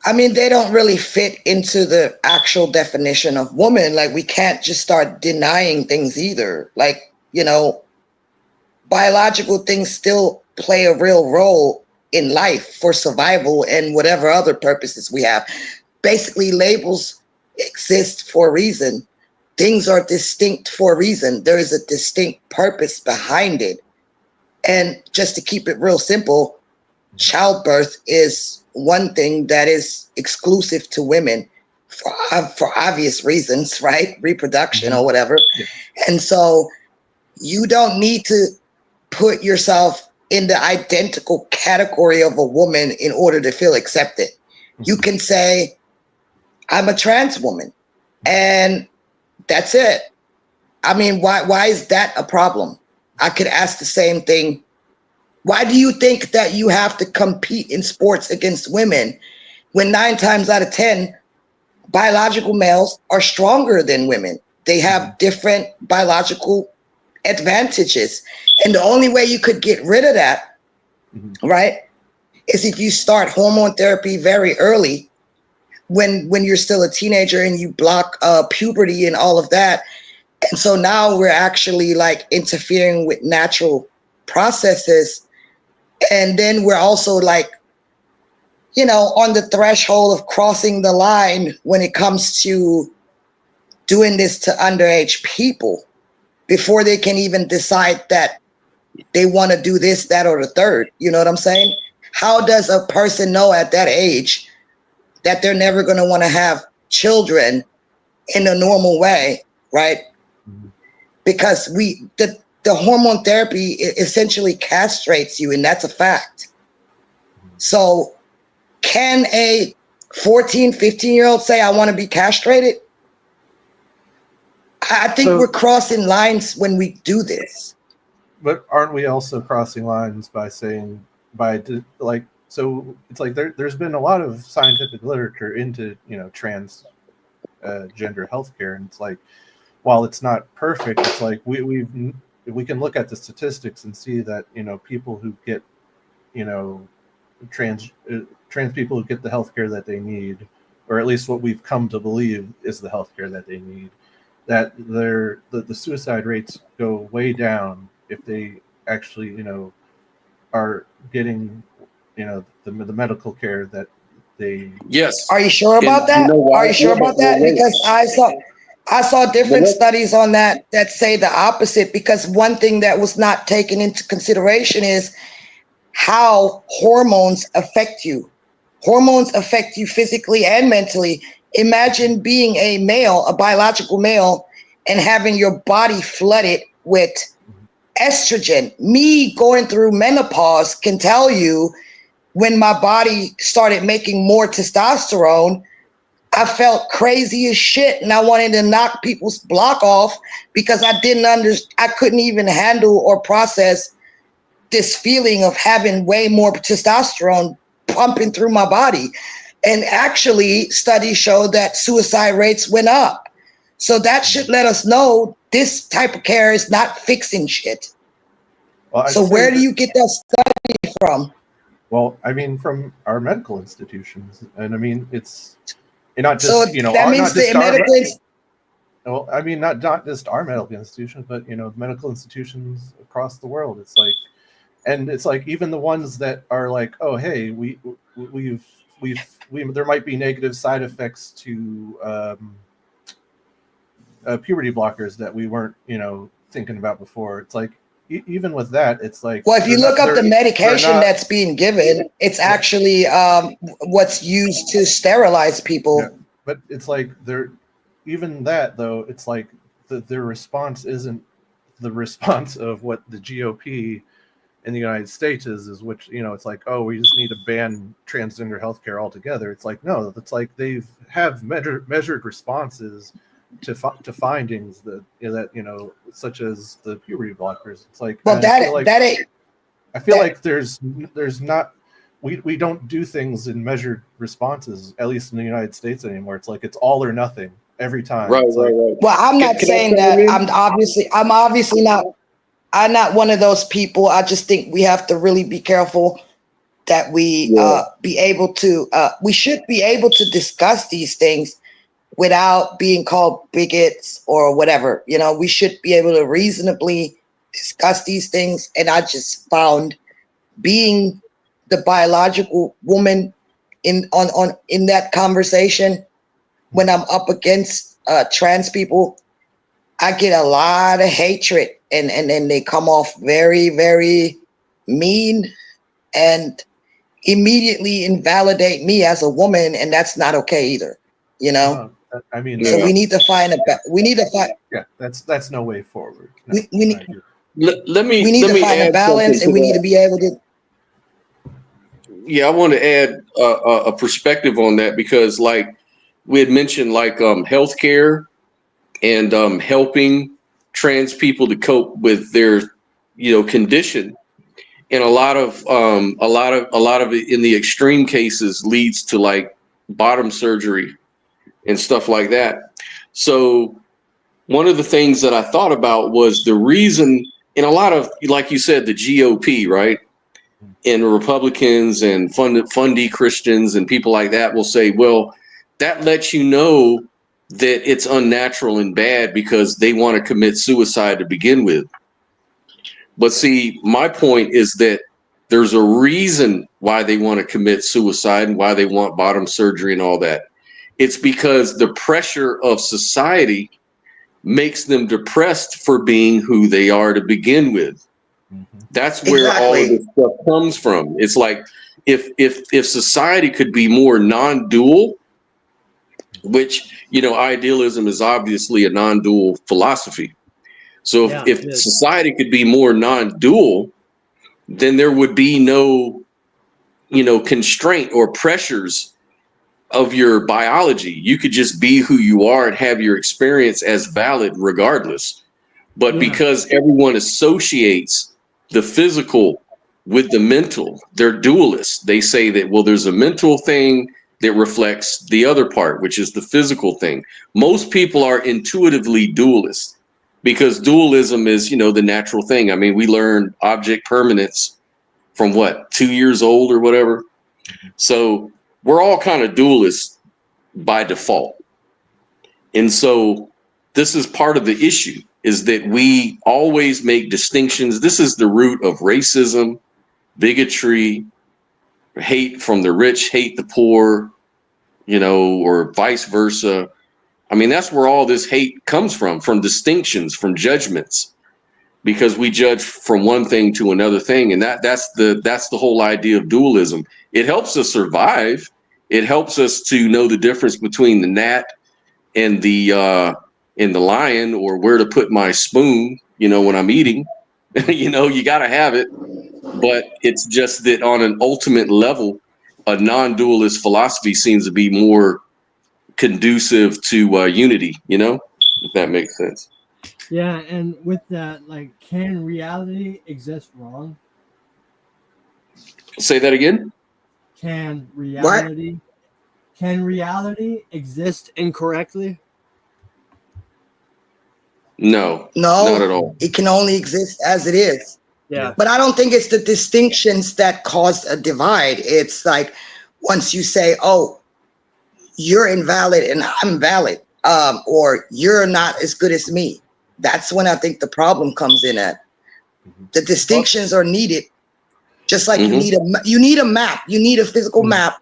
I mean, they don't really fit into the actual definition of woman. Like, we can't just start denying things either. Like, biological things still play a real role in life for survival and whatever other purposes we have. Basically, labels exist for a reason. Things are distinct for a reason. There is a distinct purpose behind it. And just to keep it real simple, childbirth is one thing that is exclusive to women for obvious reasons, right? Reproduction or whatever. Yeah. And so you don't need to put yourself in the identical category of a woman in order to feel accepted. You can say, I'm a trans woman, and that's it. I mean, why is that a problem? I could ask the same thing. Why do you think that you have to compete in sports against women when 9 times out of 10, biological males are stronger than women? They have different biological advantages. And the only way you could get rid of that, right, is if you start hormone therapy very early when you're still a teenager and you block puberty and all of that. And so now we're actually like interfering with natural processes. And then we're also like, on the threshold of crossing the line when it comes to doing this to underage people before they can even decide that they want to do this, that, or the third. You know what I'm saying? How does a person know at that age that they're never going to want to have children in a normal way, right? Because the hormone therapy essentially castrates you, and that's a fact. So can a 14, 15-year-old say, I want to be castrated? I think we're crossing lines when we do this. but aren't we also crossing lines by saying so it's like there's been a lot of scientific literature into trans gender healthcare, and it's like while it's not perfect, it's like we can look at the statistics and see that people who get trans people who get the healthcare that they need, or at least what we've come to believe is the healthcare that they need, that the suicide rates go way down if they actually are getting the medical care that they. Yes. Are you sure about that? Are you sure about that? Because I saw different studies on that say the opposite, because one thing that was not taken into consideration is how hormones affect you. Hormones affect you physically and mentally. Imagine being a male, a biological male, and having your body flooded with estrogen. Me going through menopause can tell you, when my body started making more testosterone, I felt crazy as shit, and I wanted to knock people's block off because I couldn't even handle or process this feeling of having way more testosterone pumping through my body. And actually, studies show that suicide rates went up. So that should let us know this type of care is not fixing shit. Well, so where do you get that study from? Well, I mean, from our medical institutions, and I mean, it's not just so that means the medical. Well, I mean, not just our medical institutions, but medical institutions across the world. It's like, and it's like even the ones that are like, oh, hey, we've there might be negative side effects to puberty blockers that we weren't thinking about before. It's like even with that, it's like, well, if you look up the medication that's being given, it's actually what's used to sterilize people. Yeah, but it's like even that though, it's like their response isn't the response of what the GOP in the United States is, which it's like, oh, we just need to ban transgender healthcare altogether. It's like, no, it's like they have measured responses to findings that such as the puberty blockers. It's like, well, I feel like there's not, we don't do things in measured responses, at least in the United States anymore. It's like it's all or nothing every time. Right. Well, I'm not saying that. I'm obviously not. I'm not one of those people. I just think we have to really be careful that we be able to. We should be able to discuss these things without being called bigots or whatever. We should be able to reasonably discuss these things. And I just found, being the biological woman in that conversation, when I'm up against trans people, I get a lot of hatred, and they come off very, very mean and immediately invalidate me as a woman, and that's not okay either. I mean, so we need to find yeah, that's no way forward. No, we need we need to find a balance, and we need to be able to. Yeah, I want to add a perspective on that, because like we had mentioned, like healthcare and helping trans people to cope with their condition, and a lot of it in the extreme cases leads to like bottom surgery and stuff like that. So one of the things that I thought about was the reason, in a lot of, like you said, the GOP, right? And Republicans and fundy Christians and people like that will say, well, that lets you know that it's unnatural and bad because they want to commit suicide to begin with. But see, my point is that there's a reason why they want to commit suicide and why they want bottom surgery and all that. It's because the pressure of society makes them depressed for being who they are to begin with. That's where all of this stuff comes from. It's like if society could be more non-dual, which idealism is obviously a non-dual philosophy. So if society could be more non-dual, then there would be no constraint or pressures of your biology. You could just be who you are and have your experience as valid regardless. But because everyone associates the physical with the mental. They're dualists. They say that, well, there's a mental thing that reflects the other part, which is the physical thing. Most people are intuitively dualist because dualism is, the natural thing. I mean, we learn object permanence from what, 2 years old or whatever. So we're all kind of dualists by default. And so this is part of the issue, is that we always make distinctions. This is the root of racism, bigotry, hate from the rich, hate the poor, or vice versa. I mean, that's where all this hate comes from distinctions, from judgments, because we judge from one thing to another thing. And that's the whole idea of dualism. It helps us survive. It helps us to know the difference between the gnat and the lion, or where to put my spoon, when I'm eating. You got to have it. But it's just that on an ultimate level, a non-dualist philosophy seems to be more conducive to unity, if that makes sense. Yeah, and with that, like, can reality exist wrong? Say that again? Can reality exist incorrectly? No, No, not at all. it can only exist as it is. Yeah. But I don't think it's the distinctions that cause a divide. It's like once you say, oh, you're invalid and I'm valid, or you're not as good as me. That's when I think the problem comes in at. The distinctions are needed, just like you need a map. You need a physical map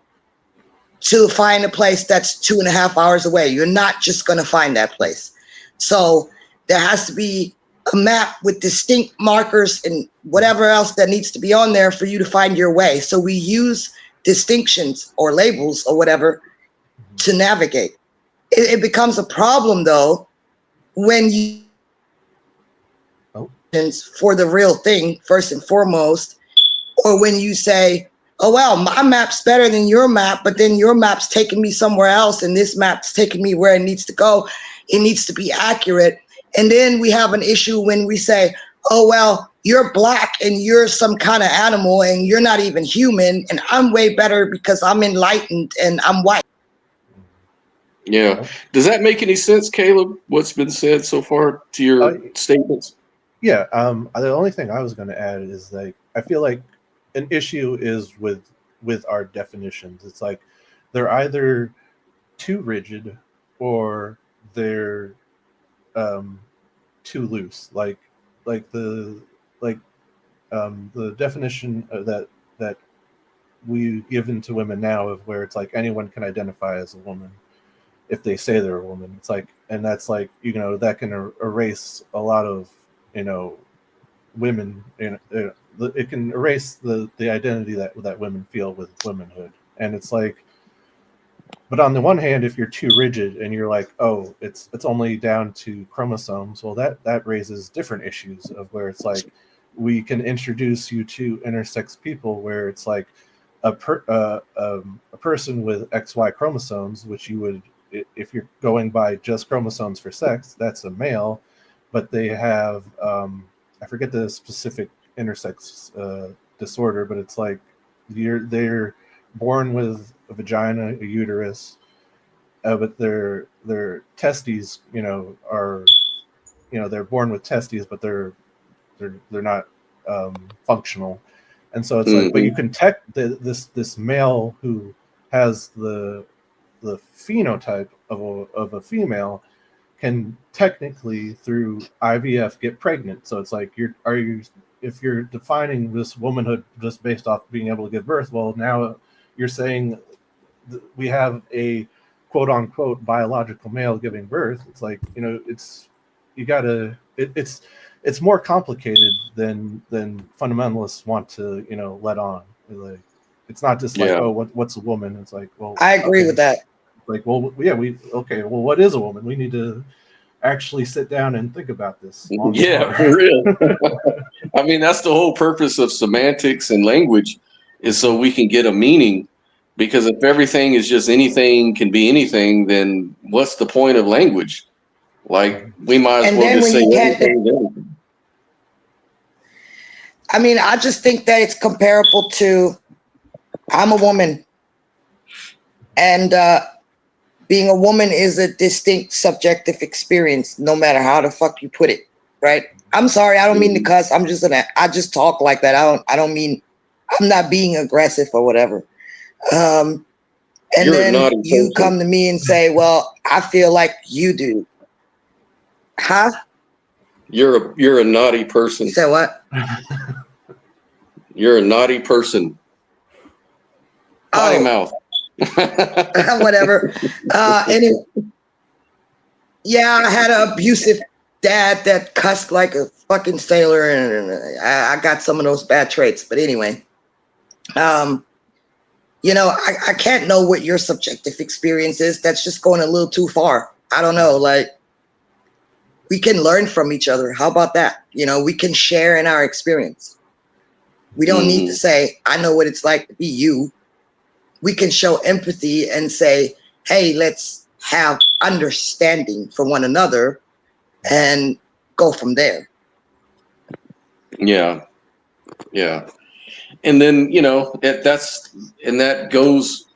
to find a place that's 2.5 hours away. You're not just going to find that place. So there has to be a map with distinct markers and whatever else that needs to be on there for you to find your way. So we use distinctions or labels or whatever to navigate. It becomes a problem though when you for the real thing first and foremost, or when you say, oh well, my map's better than your map, but then your map's taking me somewhere else and this map's taking me where it needs to go. It needs to be accurate. And then we have an issue when we say, oh well, you're black and you're some kind of animal and you're not even human, and I'm way better because I'm enlightened and I'm white. Yeah. Does that make any sense, Caleb, what's been said so far to your statements? Yeah. The only thing I was going to add is, like, I feel like an issue is with our definitions. It's like they're either too rigid or they're too loose. Like the definition that we give into women now, of where it's like anyone can identify as a woman if they say they're a woman. It's like, and that's like, that can erase a lot of, women. It can erase the identity that women feel with womanhood. And it's like, but on the one hand, if you're too rigid and you're like, oh, it's only down to chromosomes, well, that raises different issues of where it's like, we can introduce you to intersex people where it's like a person with XY chromosomes, which you would, if you're going by just chromosomes for sex, that's a male, but they have, I forget the specific intersex disorder, but it's like they're born with a vagina, a uterus, but their testes, are, they're born with testes, but they're not functional. And so it's like, but you can this male who has the phenotype of a female can technically through IVF get pregnant. So it's like, if you're defining this womanhood just based off being able to give birth, well, now you're saying we have a quote unquote biological male giving birth. It's like, it's more complicated than fundamentalists want to, let on. Like, it's not just like, oh, what's a woman? It's like, well, I agree with that. Like, well, yeah, well, what is a woman? We need to actually sit down and think about this. Yeah, for real. I mean, that's the whole purpose of semantics and language, is so we can get a meaning. Because if everything is just anything can be anything, then what's the point of language? Like, we might as well just say anything. I mean, I just think that it's comparable to, I'm a woman, and being a woman is a distinct subjective experience, no matter how the fuck you put it, right? I'm sorry, I don't mean to cuss. I just talk like that. I don't mean, I'm not being aggressive or whatever. And You're a then naughty you person. come to me and say, well, I feel like you do. Huh? You're a naughty person. You said what? You're a naughty person. Potty Oh, mouth. whatever. Anyway, yeah, I had an abusive dad that cussed like a fucking sailor, and I got some of those bad traits. But anyway, you know, I can't know what your subjective experience is. That's just going a little too far. I don't know. Like, we can learn from each other. How about that? You know, we can share in our experience. We don't need to say, I know what it's like to be you. We can show empathy and say, hey, let's have understanding for one another and go from there. Yeah. Yeah. And then, you know, that goes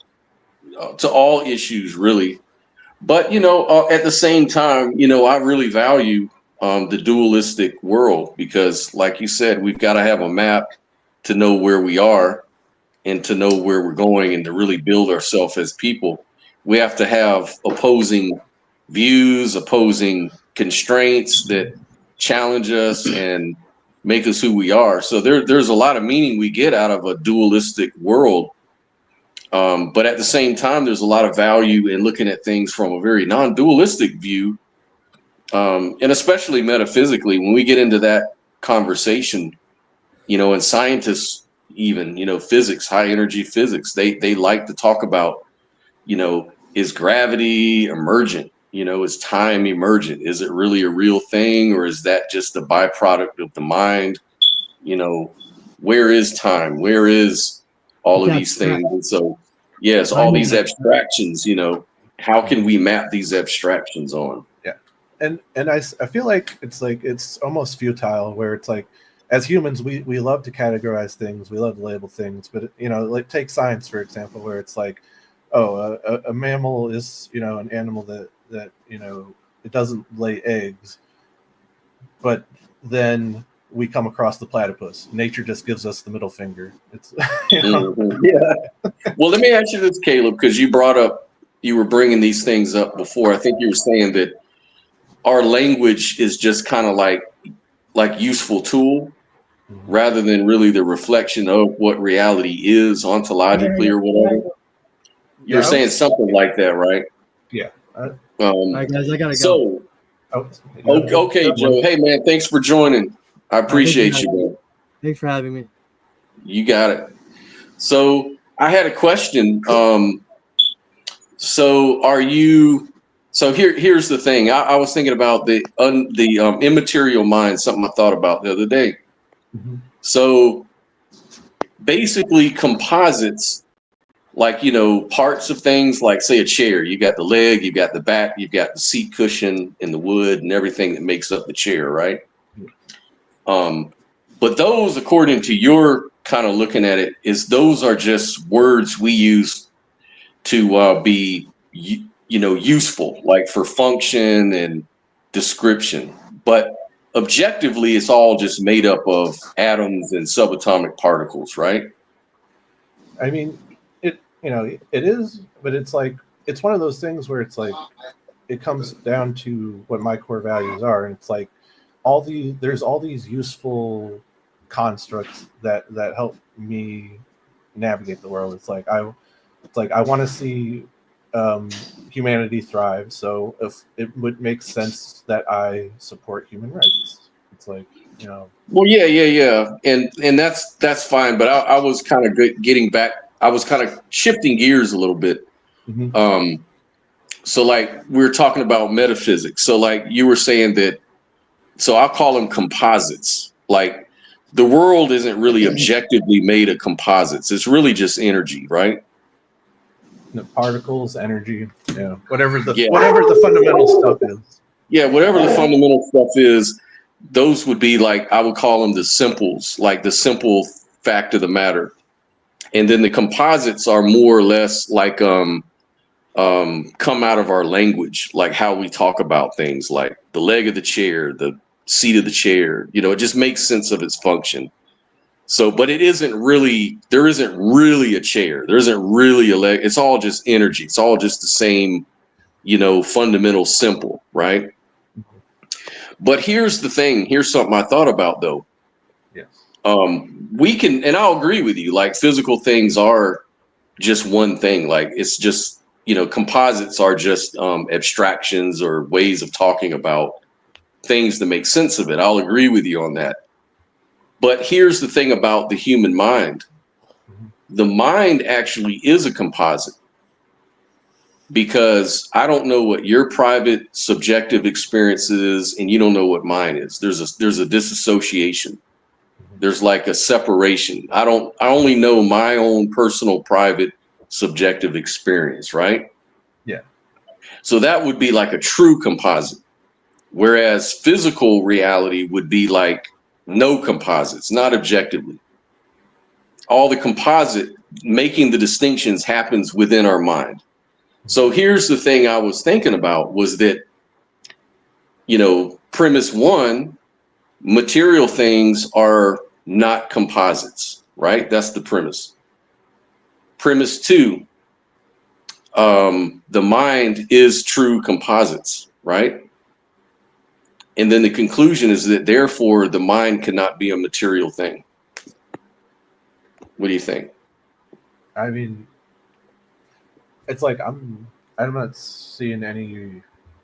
to all issues, really. But, you know, at the same time, you know, I really value the dualistic world because, like you said, we've got to have a map to know where we are and to know where we're going and to really build ourselves as people. We have to have opposing views, opposing constraints that challenge us and make us who we are. So there's a lot of meaning we get out of a dualistic world. But at the same time, there's a lot of value in looking at things from a very non-dualistic view. And especially metaphysically, when we get into that conversation, you know, and scientists, even, you know, physics, high energy physics, they like to talk about, you know, is gravity emergent? You know, is time emergent? Is it really a real thing, or is that just a byproduct of the mind? You know, where is time? Where is all of these things? And so, yes, all these abstractions, you know, how can we map these abstractions on? Yeah. And I feel like it's almost futile, where it's like, as humans, we love to categorize things, we love to label things, but, you know, like take science, for example, where it's like, oh, a mammal is, you know, an animal that, you know, it doesn't lay eggs, but then we come across the platypus. Nature just gives us the middle finger. It's, you know? Yeah. Well, let me ask you this, Caleb, because you were bringing these things up before. I think you were saying that our language is just kind of like useful tool rather than really the reflection of what reality is ontologically or whatever. You're saying something like that, right? Yeah. All right, guys, I gotta go. Okay, Joe. Hey, man, thanks for joining. I appreciate you, man. Thanks for having me. You got it. So I had a question. Here's the thing. I was thinking about the immaterial mind, something I thought about the other day. Mm-hmm. So basically composites, like, you know, parts of things, like say a chair, you got the leg, you got the back, you've got the seat cushion and the wood and everything that makes up the chair, right? But those, according to your kind of looking at it, those are just words we use to be, you know, useful, like for function and description. But objectively, it's all just made up of atoms and subatomic particles, right? I mean, you know, it is, but it's like, it's one of those things where it's like, it comes down to what my core values are. And it's like, there's all these useful constructs that help me navigate the world. It's like, I want to see humanity thrive. So if it would make sense that I support human rights, it's like, you know. Well, yeah. And that's fine. But I was kind of getting back. I was kind of shifting gears a little bit. Mm-hmm. So like we're talking about metaphysics. So like you were saying that, so I'll call them composites. Like the world isn't really objectively made of composites. It's really just energy, right? The particles, energy, whatever the fundamental stuff is. Yeah, whatever the fundamental stuff is. those would be like, I would call them the simples, like the simple fact of the matter. And then the composites are more or less like come out of our language, like how we talk about things, like the leg of the chair, the seat of the chair. You know, it just makes sense of its function. So, but it isn't really, there isn't really a chair. There isn't really a leg. It's all just energy. It's all just the same, you know, fundamental simple, right? But here's the thing. Here's something I thought about, though. Yes. We can, and I'll agree with you, like physical things are just one thing. Like it's just, you know, composites are just abstractions or ways of talking about things to make sense of it. I'll agree with you on that. But here's the thing about the human mind. The mind actually is a composite, because I don't know what your private subjective experience is, and you don't know what mine is. There's a disassociation. There's like a separation. I only know my own personal private subjective experience, right? Yeah. So that would be like a true composite. Whereas physical reality would be like no composites, not objectively. All the composite making the distinctions happens within our mind. So here's the thing I was thinking about was that, you know, premise one, material things are not composites, right? That's the premise. Premise two, the mind is true composites, right? And then the conclusion is that therefore the mind cannot be a material thing. What do you think? I mean, it's like I'm not seeing any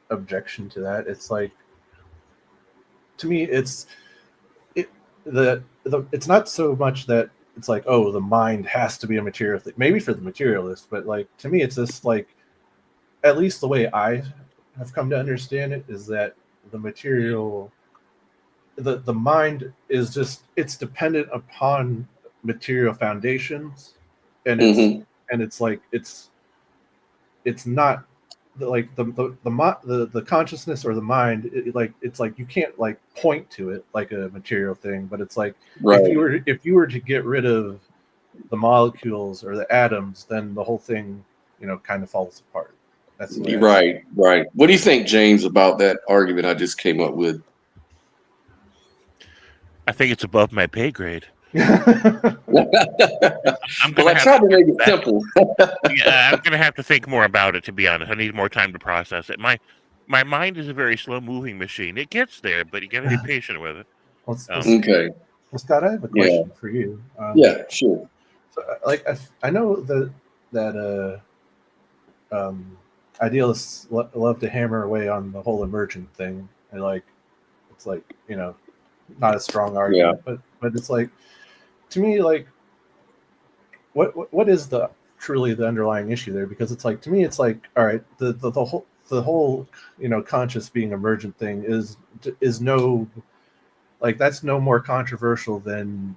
objection to that. It's like, to me, it's not so much that it's like, oh, the mind has to be a material thing. Maybe for the materialist, but like to me, it's just like, at least the way I have come to understand it is that the material, the mind is just, it's dependent upon material foundations, and it's like it's not like the consciousness or the mind, it's like you can't like point to it like a material thing, but it's like, right. if you were to get rid of the molecules or the atoms, then the whole thing, you know, kind of falls apart. That's the way Right. What do you think, James, about that argument I just came up with? I think it's above my pay grade. Well, I tried to make it simple. Yeah, I'm going to have to think more about it, to be honest. I need more time to process it. My mind is a very slow-moving machine. It gets there, but you got to be patient with it. Okay. Well, Scott, I have a question for you. Yeah, sure. So, like, I know that idealists love to hammer away on the whole emergent thing, and like, it's like, you know, not a strong argument, but it's like, to me, like, what is truly the underlying issue there? Because it's like, to me, it's like, all right, the whole you know, conscious being emergent thing is no, like, that's no more controversial than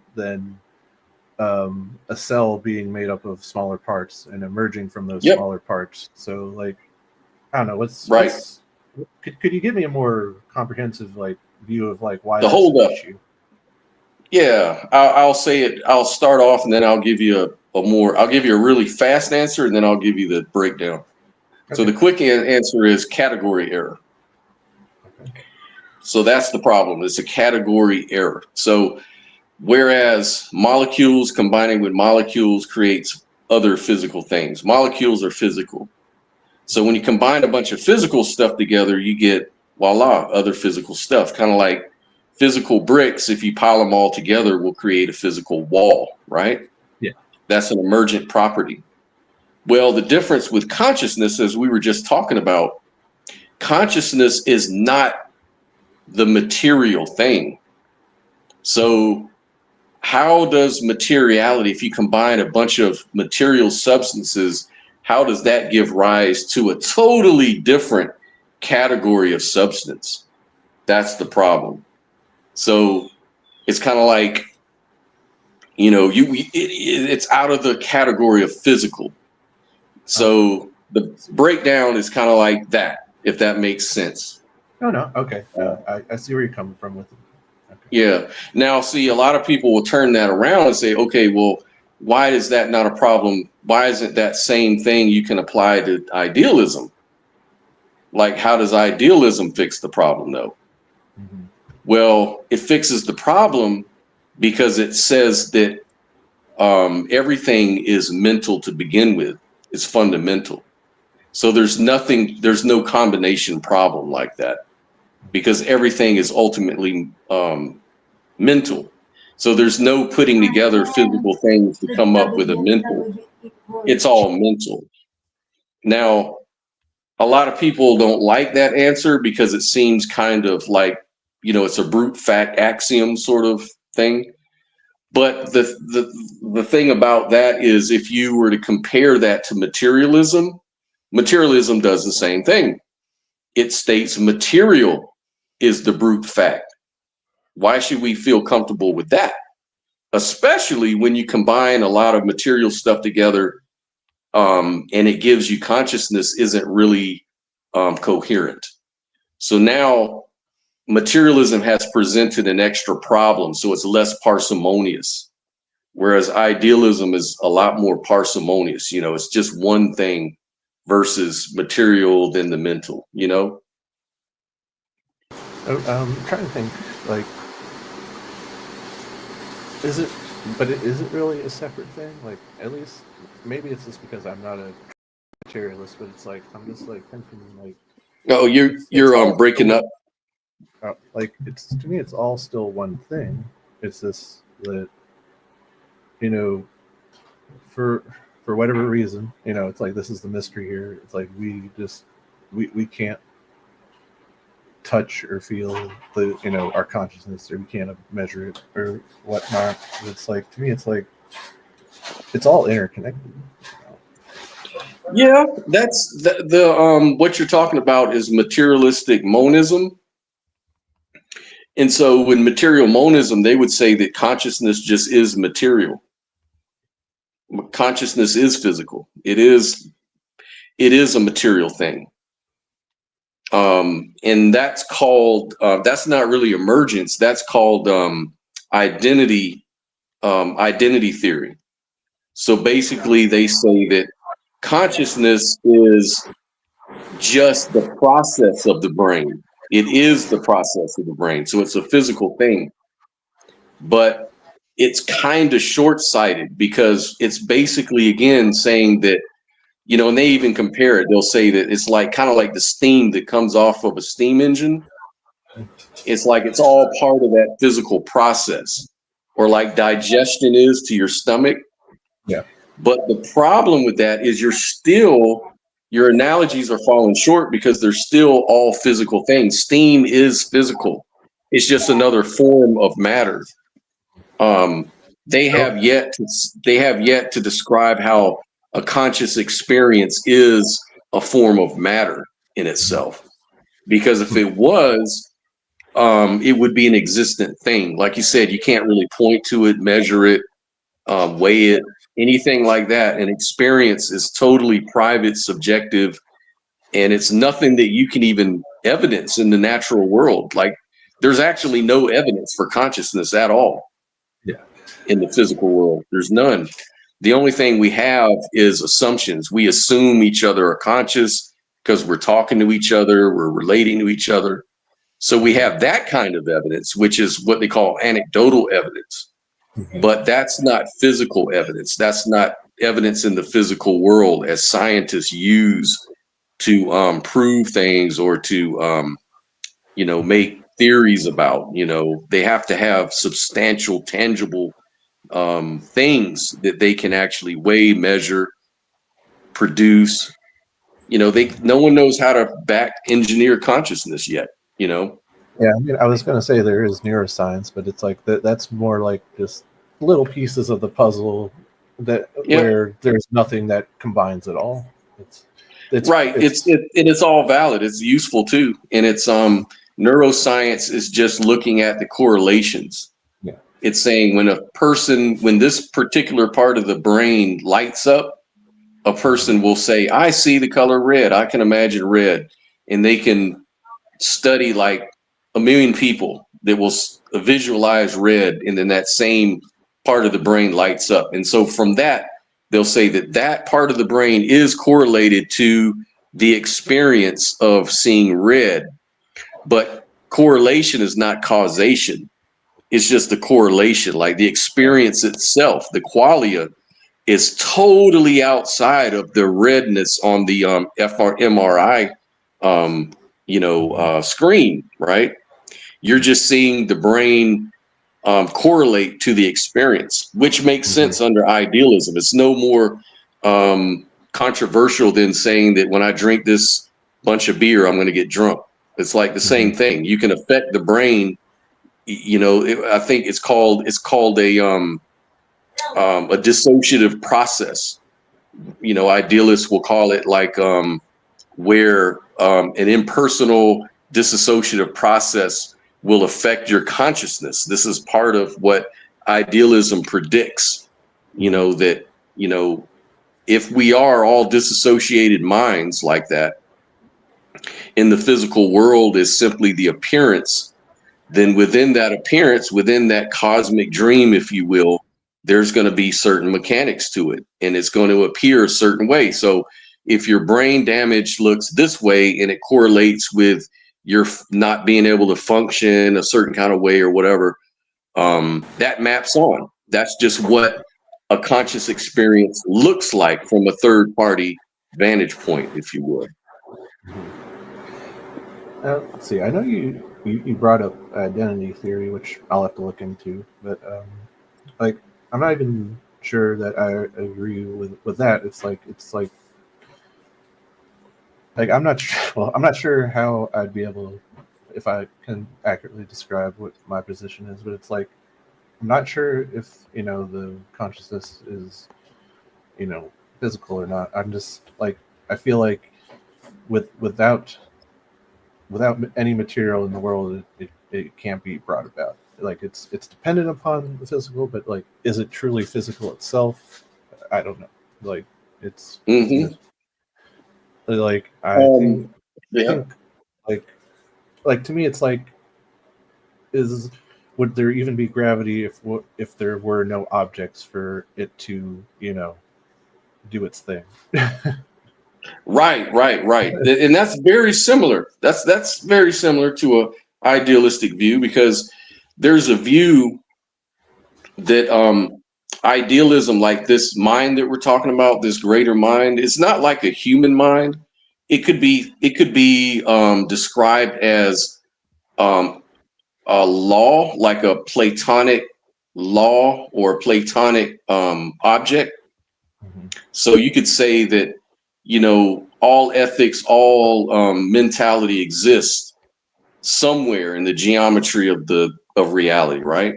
a cell being made up of smaller parts and emerging from those smaller parts. So like, I don't know, what's could you give me a more comprehensive like view of like why the that's hold an up issue? Yeah, I'll say it. I'll start off, and then I'll give you I'll give you a really fast answer, and then I'll give you the breakdown. Okay. So the quick answer is category error. Okay. So that's the problem. It's a category error. So whereas molecules combining with molecules creates other physical things, molecules are physical. So when you combine a bunch of physical stuff together, you get, voila, other physical stuff. Kind of like physical bricks, if you pile them all together, will create a physical wall, right? Yeah. That's an emergent property. Well, the difference with consciousness, as we were just talking about, consciousness is not the material thing. So how does materiality, if you combine a bunch of material substances, how does that give rise to a totally different category of substance? That's the problem. So it's kind of like, you know, it's out of the category of physical. So the breakdown is kind of like that, if that makes sense. No, okay. I see where you're coming from with it. Yeah. Now, see, a lot of people will turn that around and say, okay, well, why is that not a problem? Why isn't that same thing you can apply to idealism? Like, how does idealism fix the problem, though? Mhm. Well, it fixes the problem because it says that everything is mental to begin with. It's fundamental. So there's no combination problem like that because everything is ultimately mental. So there's no putting together physical things to come up with a mental. It's all mental. Now, a lot of people don't like that answer because it seems kind of like, it's a brute fact axiom sort of thing. But the thing about that is if you were to compare that to materialism, materialism does the same thing. It states material is the brute fact. Why should we feel comfortable with that? Especially when you combine a lot of material stuff together, and it gives you consciousness isn't really coherent. So now materialism has presented an extra problem, so it's less parsimonious. Whereas idealism is a lot more parsimonious. It's just one thing versus material then the mental. I'm trying to think, like, is it? But is it really a separate thing? Like, at least maybe it's just because I'm not a materialist, but it's like I'm just like thinking like, Oh, you're all breaking up. like it's to me, it's all still one thing. It's this that for whatever reason, it's like this is the mystery here. It's like we can't touch or feel our consciousness, or we can't measure it or whatnot. It's like, to me, it's like it's all interconnected. Yeah, that's the what you're talking about is materialistic monism. And so in material monism, they would say that consciousness just is material. Consciousness is physical. It is a material thing. And that's called that's not really emergence. That's called identity theory. So basically, they say that consciousness is just the process of the brain. It is the process of the brain. So it's a physical thing. But it's kind of short-sighted because it's basically, again, saying that, and they even compare it. They'll say that it's like kind of like the steam that comes off of a steam engine. It's like it's all part of that physical process, or like digestion is to your stomach. Yeah. But the problem with that is your analogies are falling short because they're still all physical things. Steam is physical. It's just another form of matter. They have yet to describe how a conscious experience is a form of matter in itself. Because if it was, it would be an existent thing. Like you said, you can't really point to it, measure it, weigh it, anything like that. An experience is totally private, subjective, and it's nothing that you can even evidence in the natural world. Like there's actually no evidence for consciousness at all. Yeah. In the physical world, there's none. The only thing we have is assumptions. We assume each other are conscious because we're talking to each other, we're relating to each other. So we have that kind of evidence, which is what they call anecdotal evidence. But that's not physical evidence. That's not evidence in the physical world as scientists use to prove things or to make theories about. They have to have substantial, tangible things that they can actually weigh, measure, produce. No one knows how to back engineer consciousness yet. Yeah, I mean, I was going to say there is neuroscience, but it's like that's more like just little pieces of the puzzle where there's nothing that combines it all. It's right. It's all valid. It's useful too, and it's neuroscience is just looking at the correlations. Yeah. It's saying when this particular part of the brain lights up, a person will say, "I see the color red. I can imagine red," and they can study like 1 million people that will visualize red, and then that same part of the brain lights up. And so from that, they'll say that that part of the brain is correlated to the experience of seeing red. But correlation is not causation. It's just a correlation. Like the experience itself, the qualia, is totally outside of the redness on the MRI, screen, right? You're just seeing the brain correlate to the experience, which makes sense under idealism. It's no more controversial than saying that when I drink this bunch of beer, I'm going to get drunk. It's like the same thing. You can affect the brain. I think it's called a dissociative process. Idealists will call it like where an impersonal dissociative process will affect your consciousness. This is part of what idealism predicts, that, if we are all disassociated minds like that, and the physical world is simply the appearance, then within that appearance, within that cosmic dream, if you will, there's going to be certain mechanics to it, and it's going to appear a certain way. So if your brain damage looks this way and it correlates with your not being able to function a certain kind of way or whatever, that maps on. That's just what a conscious experience looks like from a third party vantage point, if you would. Let's see. I know you brought up identity theory, which I'll have to look into, but I'm not even sure that I agree with that. It's like I'm not sure how I'd be able, if I can accurately describe what my position is, but it's like I'm not sure if the consciousness is physical or not. I'm just like, I feel like without any material in the world, it can't be brought about. Like it's dependent upon the physical, but like, is it truly physical itself? I don't know. Like it's like I think like to me it's like, would there even be gravity if there were no objects for it to do its thing? Right. And that's very similar. That's very similar to a idealistic view, because there's a view that idealism, like this mind that we're talking about, this greater mind, it's not like a human mind. It could be described as a law, like a Platonic law or a Platonic object. So you could say that all ethics, all mentality exists somewhere in the geometry of reality, right?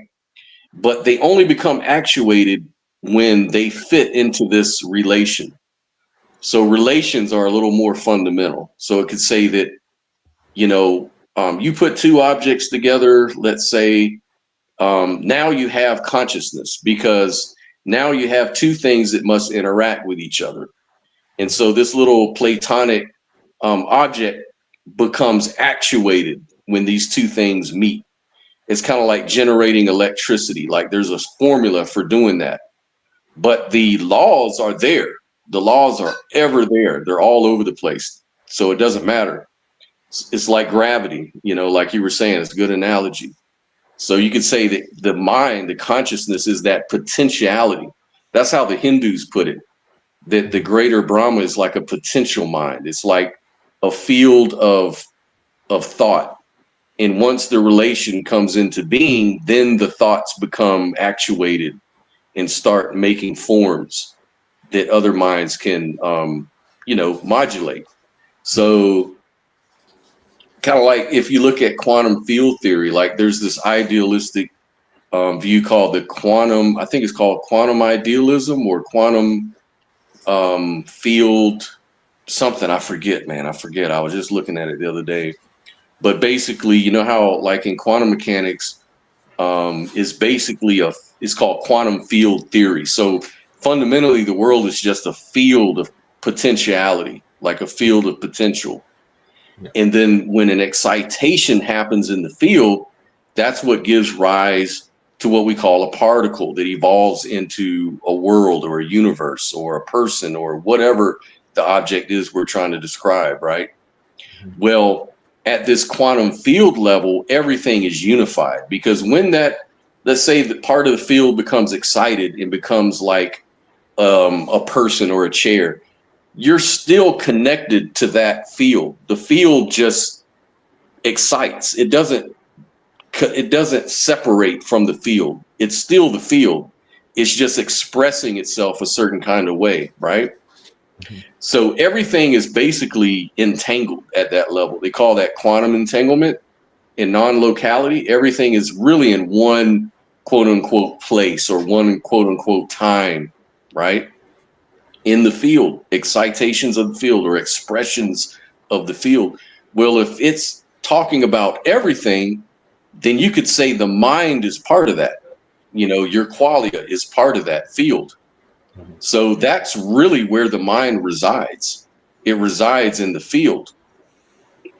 But they only become actuated when they fit into this relation. So relations are a little more fundamental. So it could say that you put two objects together, let's say, now you have consciousness, because now you have two things that must interact with each other. And so this little Platonic object becomes actuated when these two things meet. It's kind of like generating electricity. Like there's a formula for doing that. But the laws are there. The laws are ever there. They're all over the place. So it doesn't matter. It's like gravity, like you were saying, it's a good analogy. So you could say that the mind, the consciousness, is that potentiality. That's how the Hindus put it, that the greater Brahma is like a potential mind. It's like a field of thought. And once the relation comes into being, then the thoughts become actuated and start making forms that other minds can, modulate. So kind of like if you look at quantum field theory, like there's this idealistic view called I think it's called quantum idealism or quantum field something. I forget. I was just looking at it the other day. But basically, how like in quantum mechanics is basically it's called quantum field theory. So fundamentally, the world is just a field of potentiality, like a field of potential. Yeah. And then when an excitation happens in the field, That's what gives rise to what we call a particle that evolves into a world or a universe or a person or whatever the object is we're trying to describe, right? Well, at this quantum field level, everything is unified, because when that, let's say that part of the field becomes excited and becomes like a person or a chair, you're still connected to that field. The field just excites. It doesn't separate from the field. It's still the field. It's just expressing itself a certain kind of way, right? So everything is basically entangled at that level. They call that quantum entanglement. In non-locality, everything is really in one quote unquote place or one quote unquote time, right? In the field, excitations of the field or expressions of the field. Well, if it's talking about everything, then you could say the mind is part of that. You know, your qualia is part of that field. So that's really where the mind resides. It resides in the field.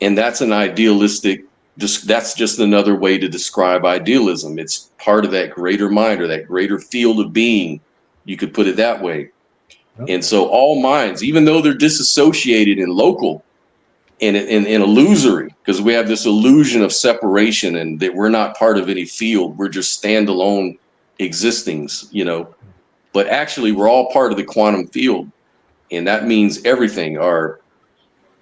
And that's an idealistic, that's just another way to describe idealism. It's part of that greater mind or that greater field of being. You could put it that way. Okay. And so all minds, even though they're disassociated and local and illusory, because we have this illusion of separation and that we're not part of any field, we're just standalone existings, you know, but actually we're all part of the quantum field. And that means everything, our,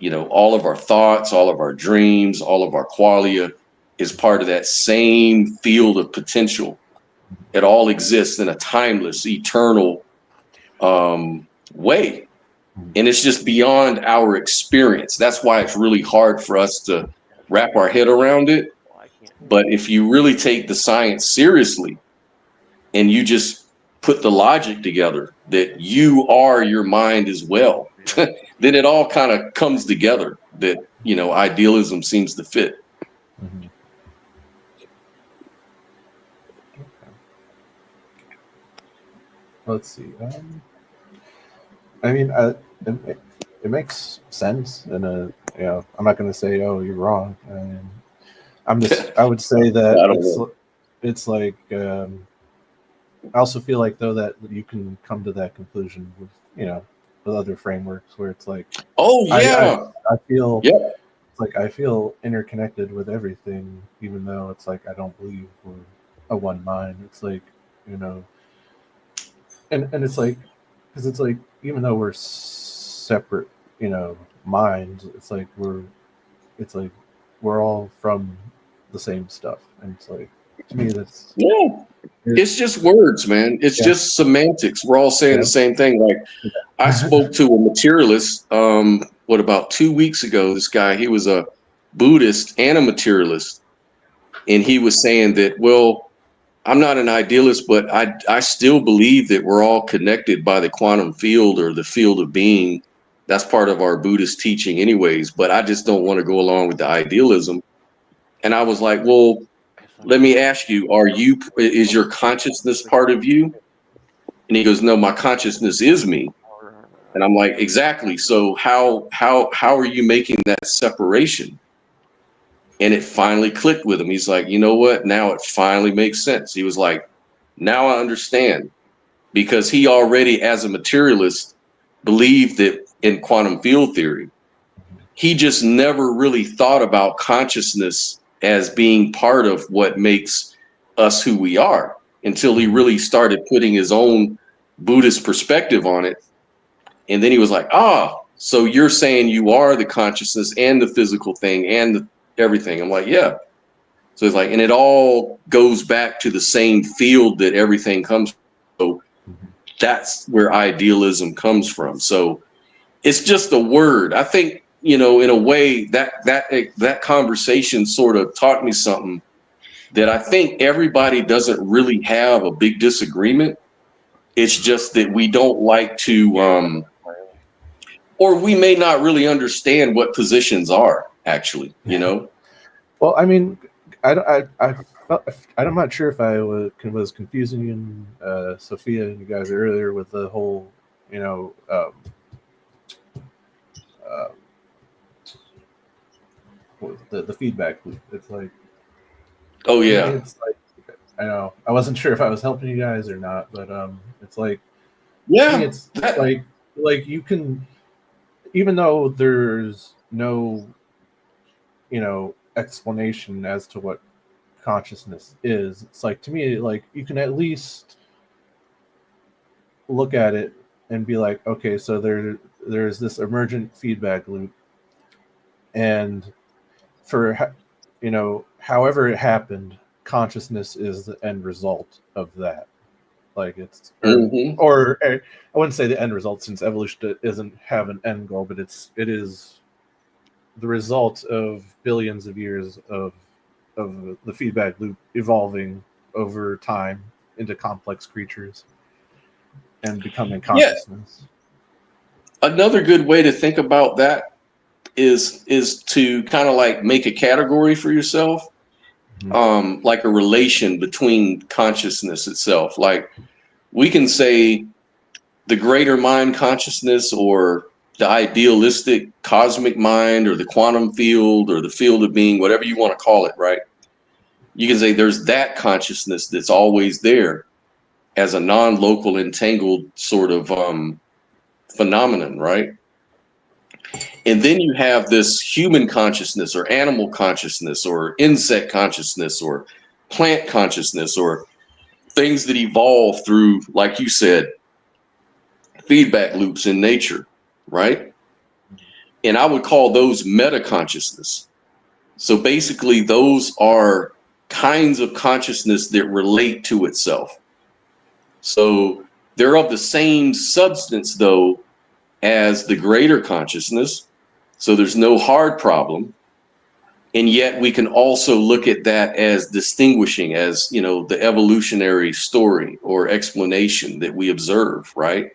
you know, all of our thoughts, all of our dreams, all of our qualia is part of that same field of potential. It all exists in a timeless, eternal way. And it's just beyond our experience. That's why it's really hard for us to wrap our head around it. But if you really take the science seriously and you just put the logic together that you are your mind as well, then it all kind of comes together that, you know, idealism seems to fit. Mhm. Let's see. I mean, it makes sense, and you know, I'm not going to say, "Oh, you're wrong." I would say that I don't know. it's like. I also feel like though that you can come to that conclusion with, you know, with other frameworks where it's like, Oh yeah. I feel Yeah. it's like I feel interconnected with everything, even though it's like I don't believe we're a one mind. It's like, you know, and it's like, because it's like, even though we're separate, you know, minds, it's like we're all from the same stuff, and it's like, to me that's Yeah. It's just words, man. It's yeah, just semantics. We're all saying the yeah. same thing. Like I spoke to a materialist, what, about 2 weeks ago, this guy, he was a Buddhist and a materialist. And he was saying that, well, I'm not an idealist, but I still believe that we're all connected by the quantum field or the field of being. That's part of our Buddhist teaching anyways, but I just don't want to go along with the idealism. And I was like, well, let me ask you, is your consciousness part of you? And he goes, no, my consciousness is me. And I'm like, exactly. So how are you making that separation? And it finally clicked with him. He's like, you know what? Now it finally makes sense. He was like, now I understand, because he already, as a materialist, believed that in quantum field theory. He just never really thought about consciousness as being part of what makes us who we are until he really started putting his own Buddhist perspective on it. And then he was like, so you're saying you are the consciousness and the physical thing and everything. I'm like, yeah. So it's like, and it all goes back to the same field that everything comes from. So that's where idealism comes from. So it's just a word. I think, you know, in a way that conversation sort of taught me something, that I think everybody doesn't really have a big disagreement. It's just that we don't like to, or we may not really understand what positions are actually, you know? Well, I mean, I'm not sure if I was confusing Sophia and you guys earlier with the whole, you know, the feedback loop. It's like, Oh to me, yeah. it's like, I know I wasn't sure if I was helping you guys or not, but it's like, to me, Yeah. it's like you can, even though there's no, explanation as to what consciousness is, it's like, to me, like, you can at least look at it and be like, okay, so there's this emergent feedback loop, and for however it happened, consciousness is the end result of that. Like, it's Hmm. or I wouldn't say the end result, since evolution doesn't have an end goal, but it is the result of billions of years of the feedback loop evolving over time into complex creatures and becoming Yeah. consciousness. Another good way to think about that is to kind of like make a category for yourself, like a relation between consciousness itself. Like, we can say the greater mind consciousness, or the idealistic cosmic mind, or the quantum field, or the field of being, whatever you want to call it, right? You can say there's that consciousness that's always there as a non-local entangled sort of phenomenon, right? And then you have this human consciousness, or animal consciousness, or insect consciousness, or plant consciousness, or things that evolve through, like you said, feedback loops in nature, right? And I would call those meta consciousness. So basically, those are kinds of consciousness that relate to itself. So they're of the same substance, though, as the greater consciousness. So there's no hard problem. And yet we can also look at that as distinguishing, as, the evolutionary story or explanation that we observe, right?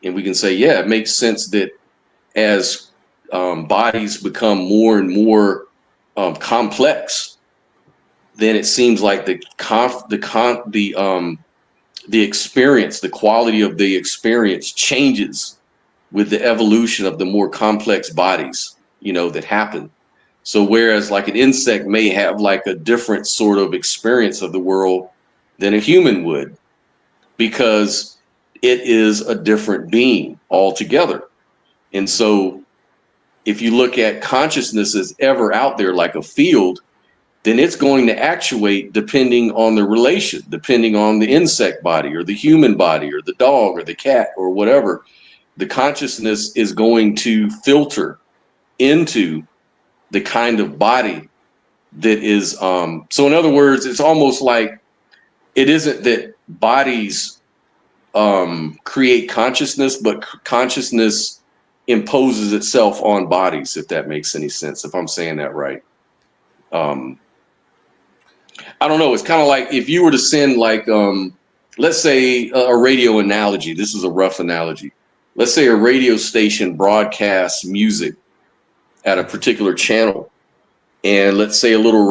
And we can say, yeah, it makes sense that as bodies become more and more complex, then it seems like the experience, the quality of the experience changes with the evolution of the more complex bodies, that happen. So whereas like an insect may have like a different sort of experience of the world than a human would, because it is a different being altogether. And so if you look at consciousness as ever out there like a field, then it's going to actuate depending on the relation, depending on the insect body or the human body or the dog or the cat or whatever. The consciousness is going to filter into the kind of body that is. So in other words, it's almost like it isn't that bodies create consciousness, but consciousness imposes itself on bodies, if that makes any sense, if I'm saying that right. um I don't know, it's kind of like if you were to send like let's say a radio analogy. This is a rough analogy. Let's say a radio station broadcasts music at a particular channel, and let's say a little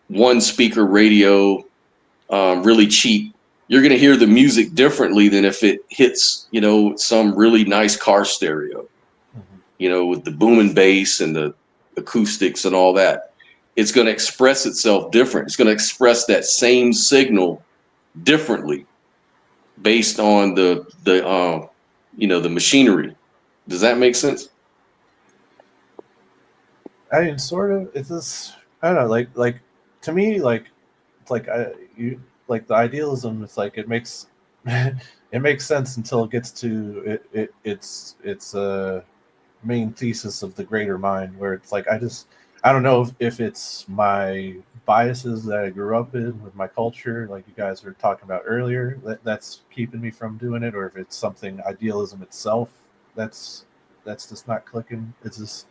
one speaker radio, really cheap. You're going to hear the music differently than if it hits, some really nice car stereo, with the booming bass and the acoustics and all that. It's going to express itself different. It's going to express that same signal differently based on the machinery. Does that make sense? I mean, sort of. It's this. I don't know. Like to me, like it's like you like the idealism. It's like it makes it makes sense until it gets to it's a main thesis of the greater mind, where it's like I don't know if it's my biases that I grew up in with my culture, like you guys were talking about earlier, that's keeping me from doing it, or if it's something idealism itself that's just not clicking. It's just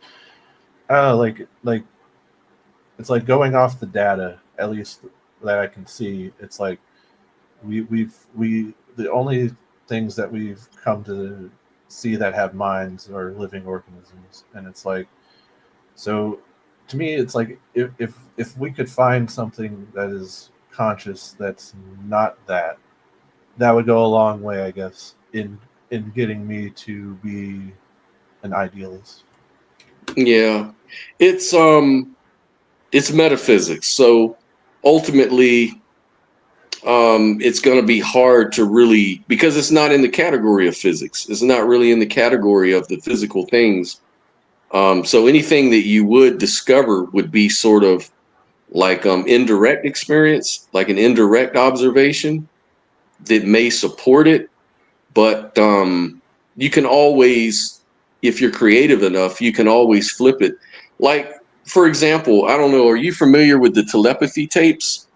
I don't know, like it's like going off the data, at least that I can see. It's like we the only things that we've come to see that have minds are living organisms, and it's like, so to me it's like if we could find something that is conscious that's not that, that would go a long way, I guess, in getting me to be an idealist. Yeah, it's it's metaphysics. So ultimately, it's going to be hard to really, because it's not in the category of physics. It's not really in the category of the physical things. So anything that you would discover would be sort of like indirect experience, like an indirect observation that may support it. But you can always, if you're creative enough, you can always flip it. Like, for example, I don't know, are you familiar with the telepathy tapes?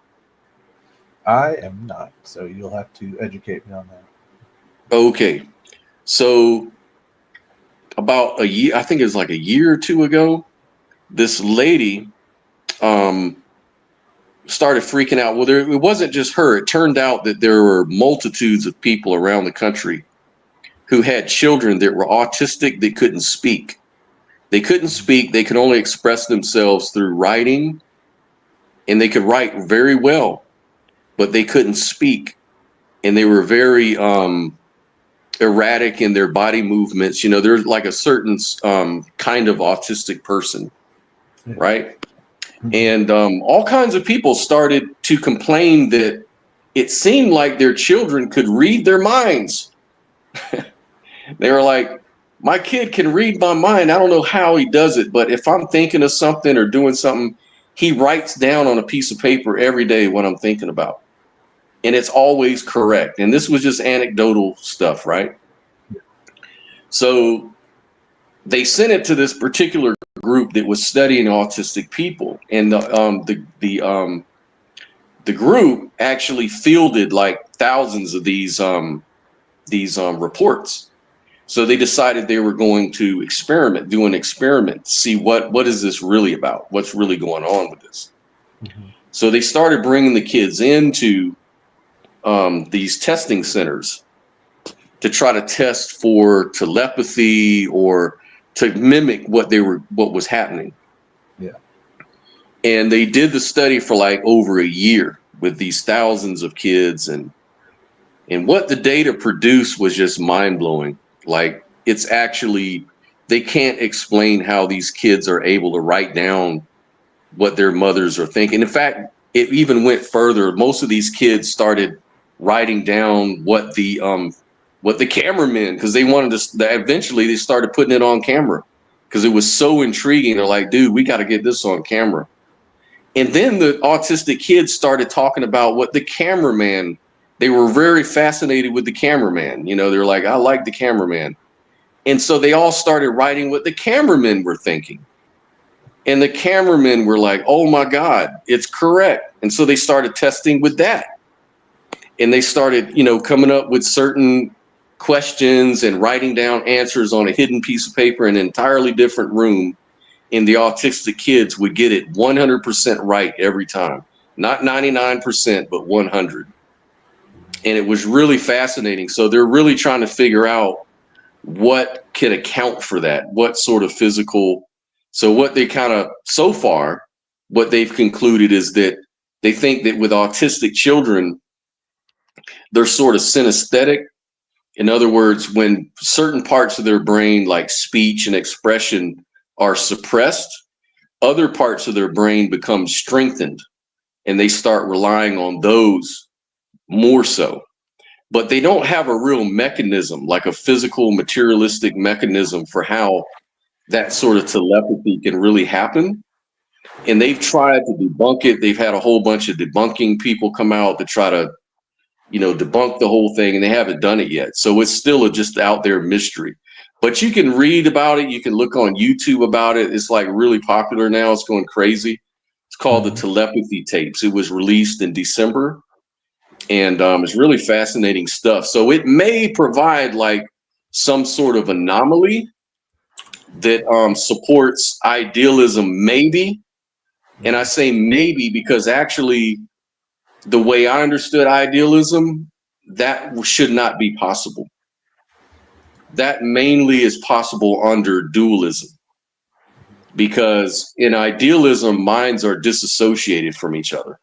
I am not, so you'll have to educate me on that. Okay. So about a year, I think it was like a year or two ago, this lady started freaking out. Well, it wasn't just her. It turned out that there were multitudes of people around the country who had children that were autistic that couldn't speak. They couldn't speak. They could only express themselves through writing, and they could write very well, but they couldn't speak. And they were very erratic in their body movements. You know, there's like a certain kind of autistic person, Yeah. right? And all kinds of people started to complain that it seemed like their children could read their minds. They were like, my kid can read my mind. I don't know how he does it, but if I'm thinking of something or doing something, he writes down on a piece of paper every day what I'm thinking about. And it's always correct. And this was just anecdotal stuff, right? So they sent it to this particular group that was studying autistic people. And the group actually fielded like thousands of these reports. So they decided they were going to do an experiment, see what is this really about? What's really going on with this? Mm-hmm. So they started bringing the kids into these testing centers to try to test for telepathy or to mimic what was happening. Yeah. And they did the study for like over a year with these thousands of kids, and what the data produced was just mind-blowing. Like, it's actually, they can't explain how these kids are able to write down what their mothers are thinking. In fact, it even went further. Most of these kids started writing down what the cameramen, because they wanted to, eventually they started putting it on camera because it was so intriguing. They're like, dude, we got to get this on camera. And then the autistic kids started talking about what the cameraman, they were very fascinated with the cameraman. You know, they're like, I like the cameraman. And so they all started writing what the cameramen were thinking. And the cameramen were like, oh my God, it's correct. And so they started testing with that. And they started, you know, coming up with certain questions and writing down answers on a hidden piece of paper in an entirely different room. And the autistic kids would get it 100% right every time. Not 99%, but 100. And it was really fascinating. So they're really trying to figure out what can account for that, what sort of physical. So what they kind of, so far, what they've concluded is that they think that with autistic children, they're sort of synesthetic. In other words, when certain parts of their brain, like speech and expression, are suppressed, other parts of their brain become strengthened, and they start relying on those more so. But they don't have a real mechanism, like a physical, materialistic mechanism for how that sort of telepathy can really happen. And they've tried to debunk it. They've had a whole bunch of debunking people come out to try to, you know, debunk the whole thing, and they haven't done it yet. So it's still a just out there mystery. But you can read about it. You can look on YouTube about it. It's like really popular now. It's going crazy. It's called the Telepathy Tapes. It was released in December, and it's really fascinating stuff. So it may provide like some sort of anomaly that supports idealism, maybe. And I say maybe because actually, the way I understood idealism, that should not be possible. That mainly is possible under dualism, because in idealism, minds are disassociated from each other.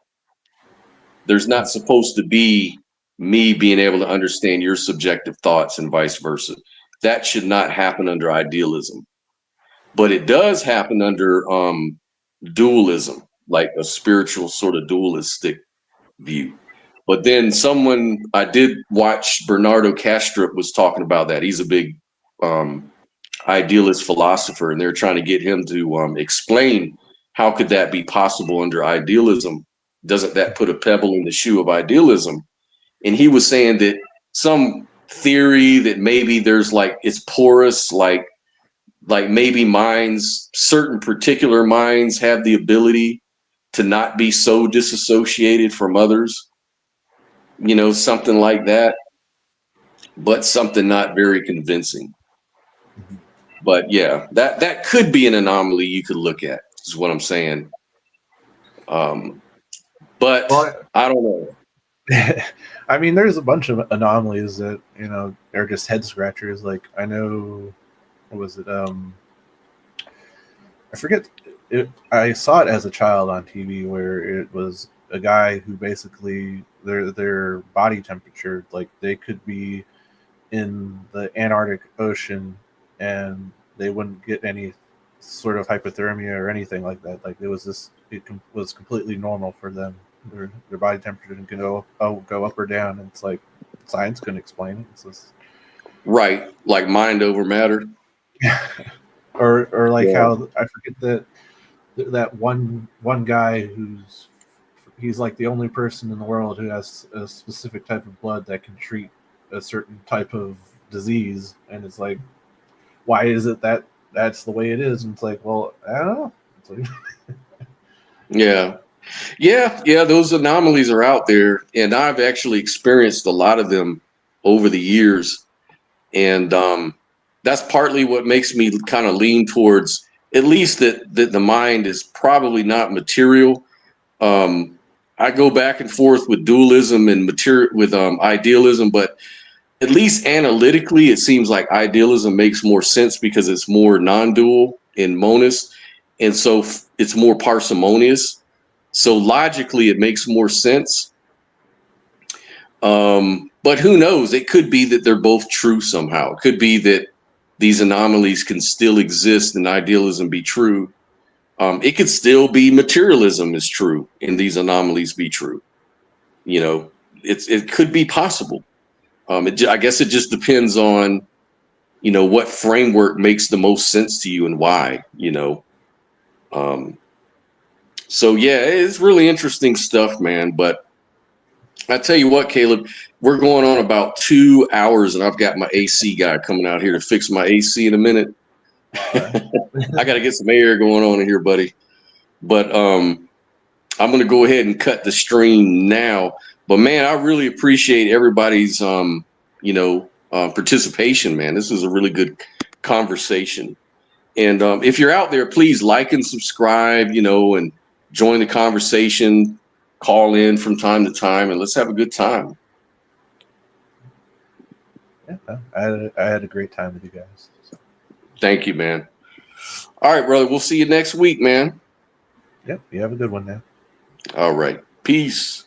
There's not supposed to be me being able to understand your subjective thoughts and vice versa. That should not happen under idealism. But it does happen under dualism, like a spiritual sort of dualistic view. But then I did watch Bernardo Kastrup was talking about that. He's a big idealist philosopher, and they're trying to get him to explain how could that be possible under idealism. Doesn't that put a pebble in the shoe of idealism? And he was saying that some theory that maybe there's like it's porous, like maybe minds, certain particular minds have the ability to not be so disassociated from others, something like that, but something not very convincing. But yeah, that could be an anomaly you could look at, is what I'm saying. But I don't know. I mean, there's a bunch of anomalies that, are just head scratchers. Like, I know, what was it? I forget. I saw it as a child on TV where it was a guy who basically their body temperature, like they could be in the Antarctic Ocean and they wouldn't get any sort of hypothermia or anything like that. Like it was completely normal for them. Their body temperature can go up or down. And it's like science couldn't explain it. It's just... Right, like mind over matter. or like how I forget that one guy he's like the only person in the world who has a specific type of blood that can treat a certain type of disease, and it's like, why is it that that's the way it is? And it's like, well, I don't know. It's like yeah, those anomalies are out there, and I've actually experienced a lot of them over the years, and that's partly what makes me kind of lean towards at least that the mind is probably not material. I go back and forth with dualism and idealism, but at least analytically, it seems like idealism makes more sense because it's more non-dual and monist, and so it's more parsimonious. So logically, it makes more sense. But who knows? It could be that they're both true somehow. It could be that these anomalies can still exist and idealism be true. It could still be materialism is true and these anomalies be true. It could be possible. I guess it just depends on, what framework makes the most sense to you and why, So yeah, it's really interesting stuff, man. But I tell you what, Caleb, we're going on about 2 hours and I've got my AC guy coming out here to fix my AC in a minute. I got to get some air going on in here, buddy. But I'm going to go ahead and cut the stream now. But man, I really appreciate everybody's, participation, man. This is a really good conversation. And if you're out there, please like and subscribe, and join the conversation, call in from time to time, and let's have a good time. Yeah, I had a great time with you guys. So. Thank you, man. All right, brother. We'll see you next week, man. Yep. You have a good one now. All right. Peace.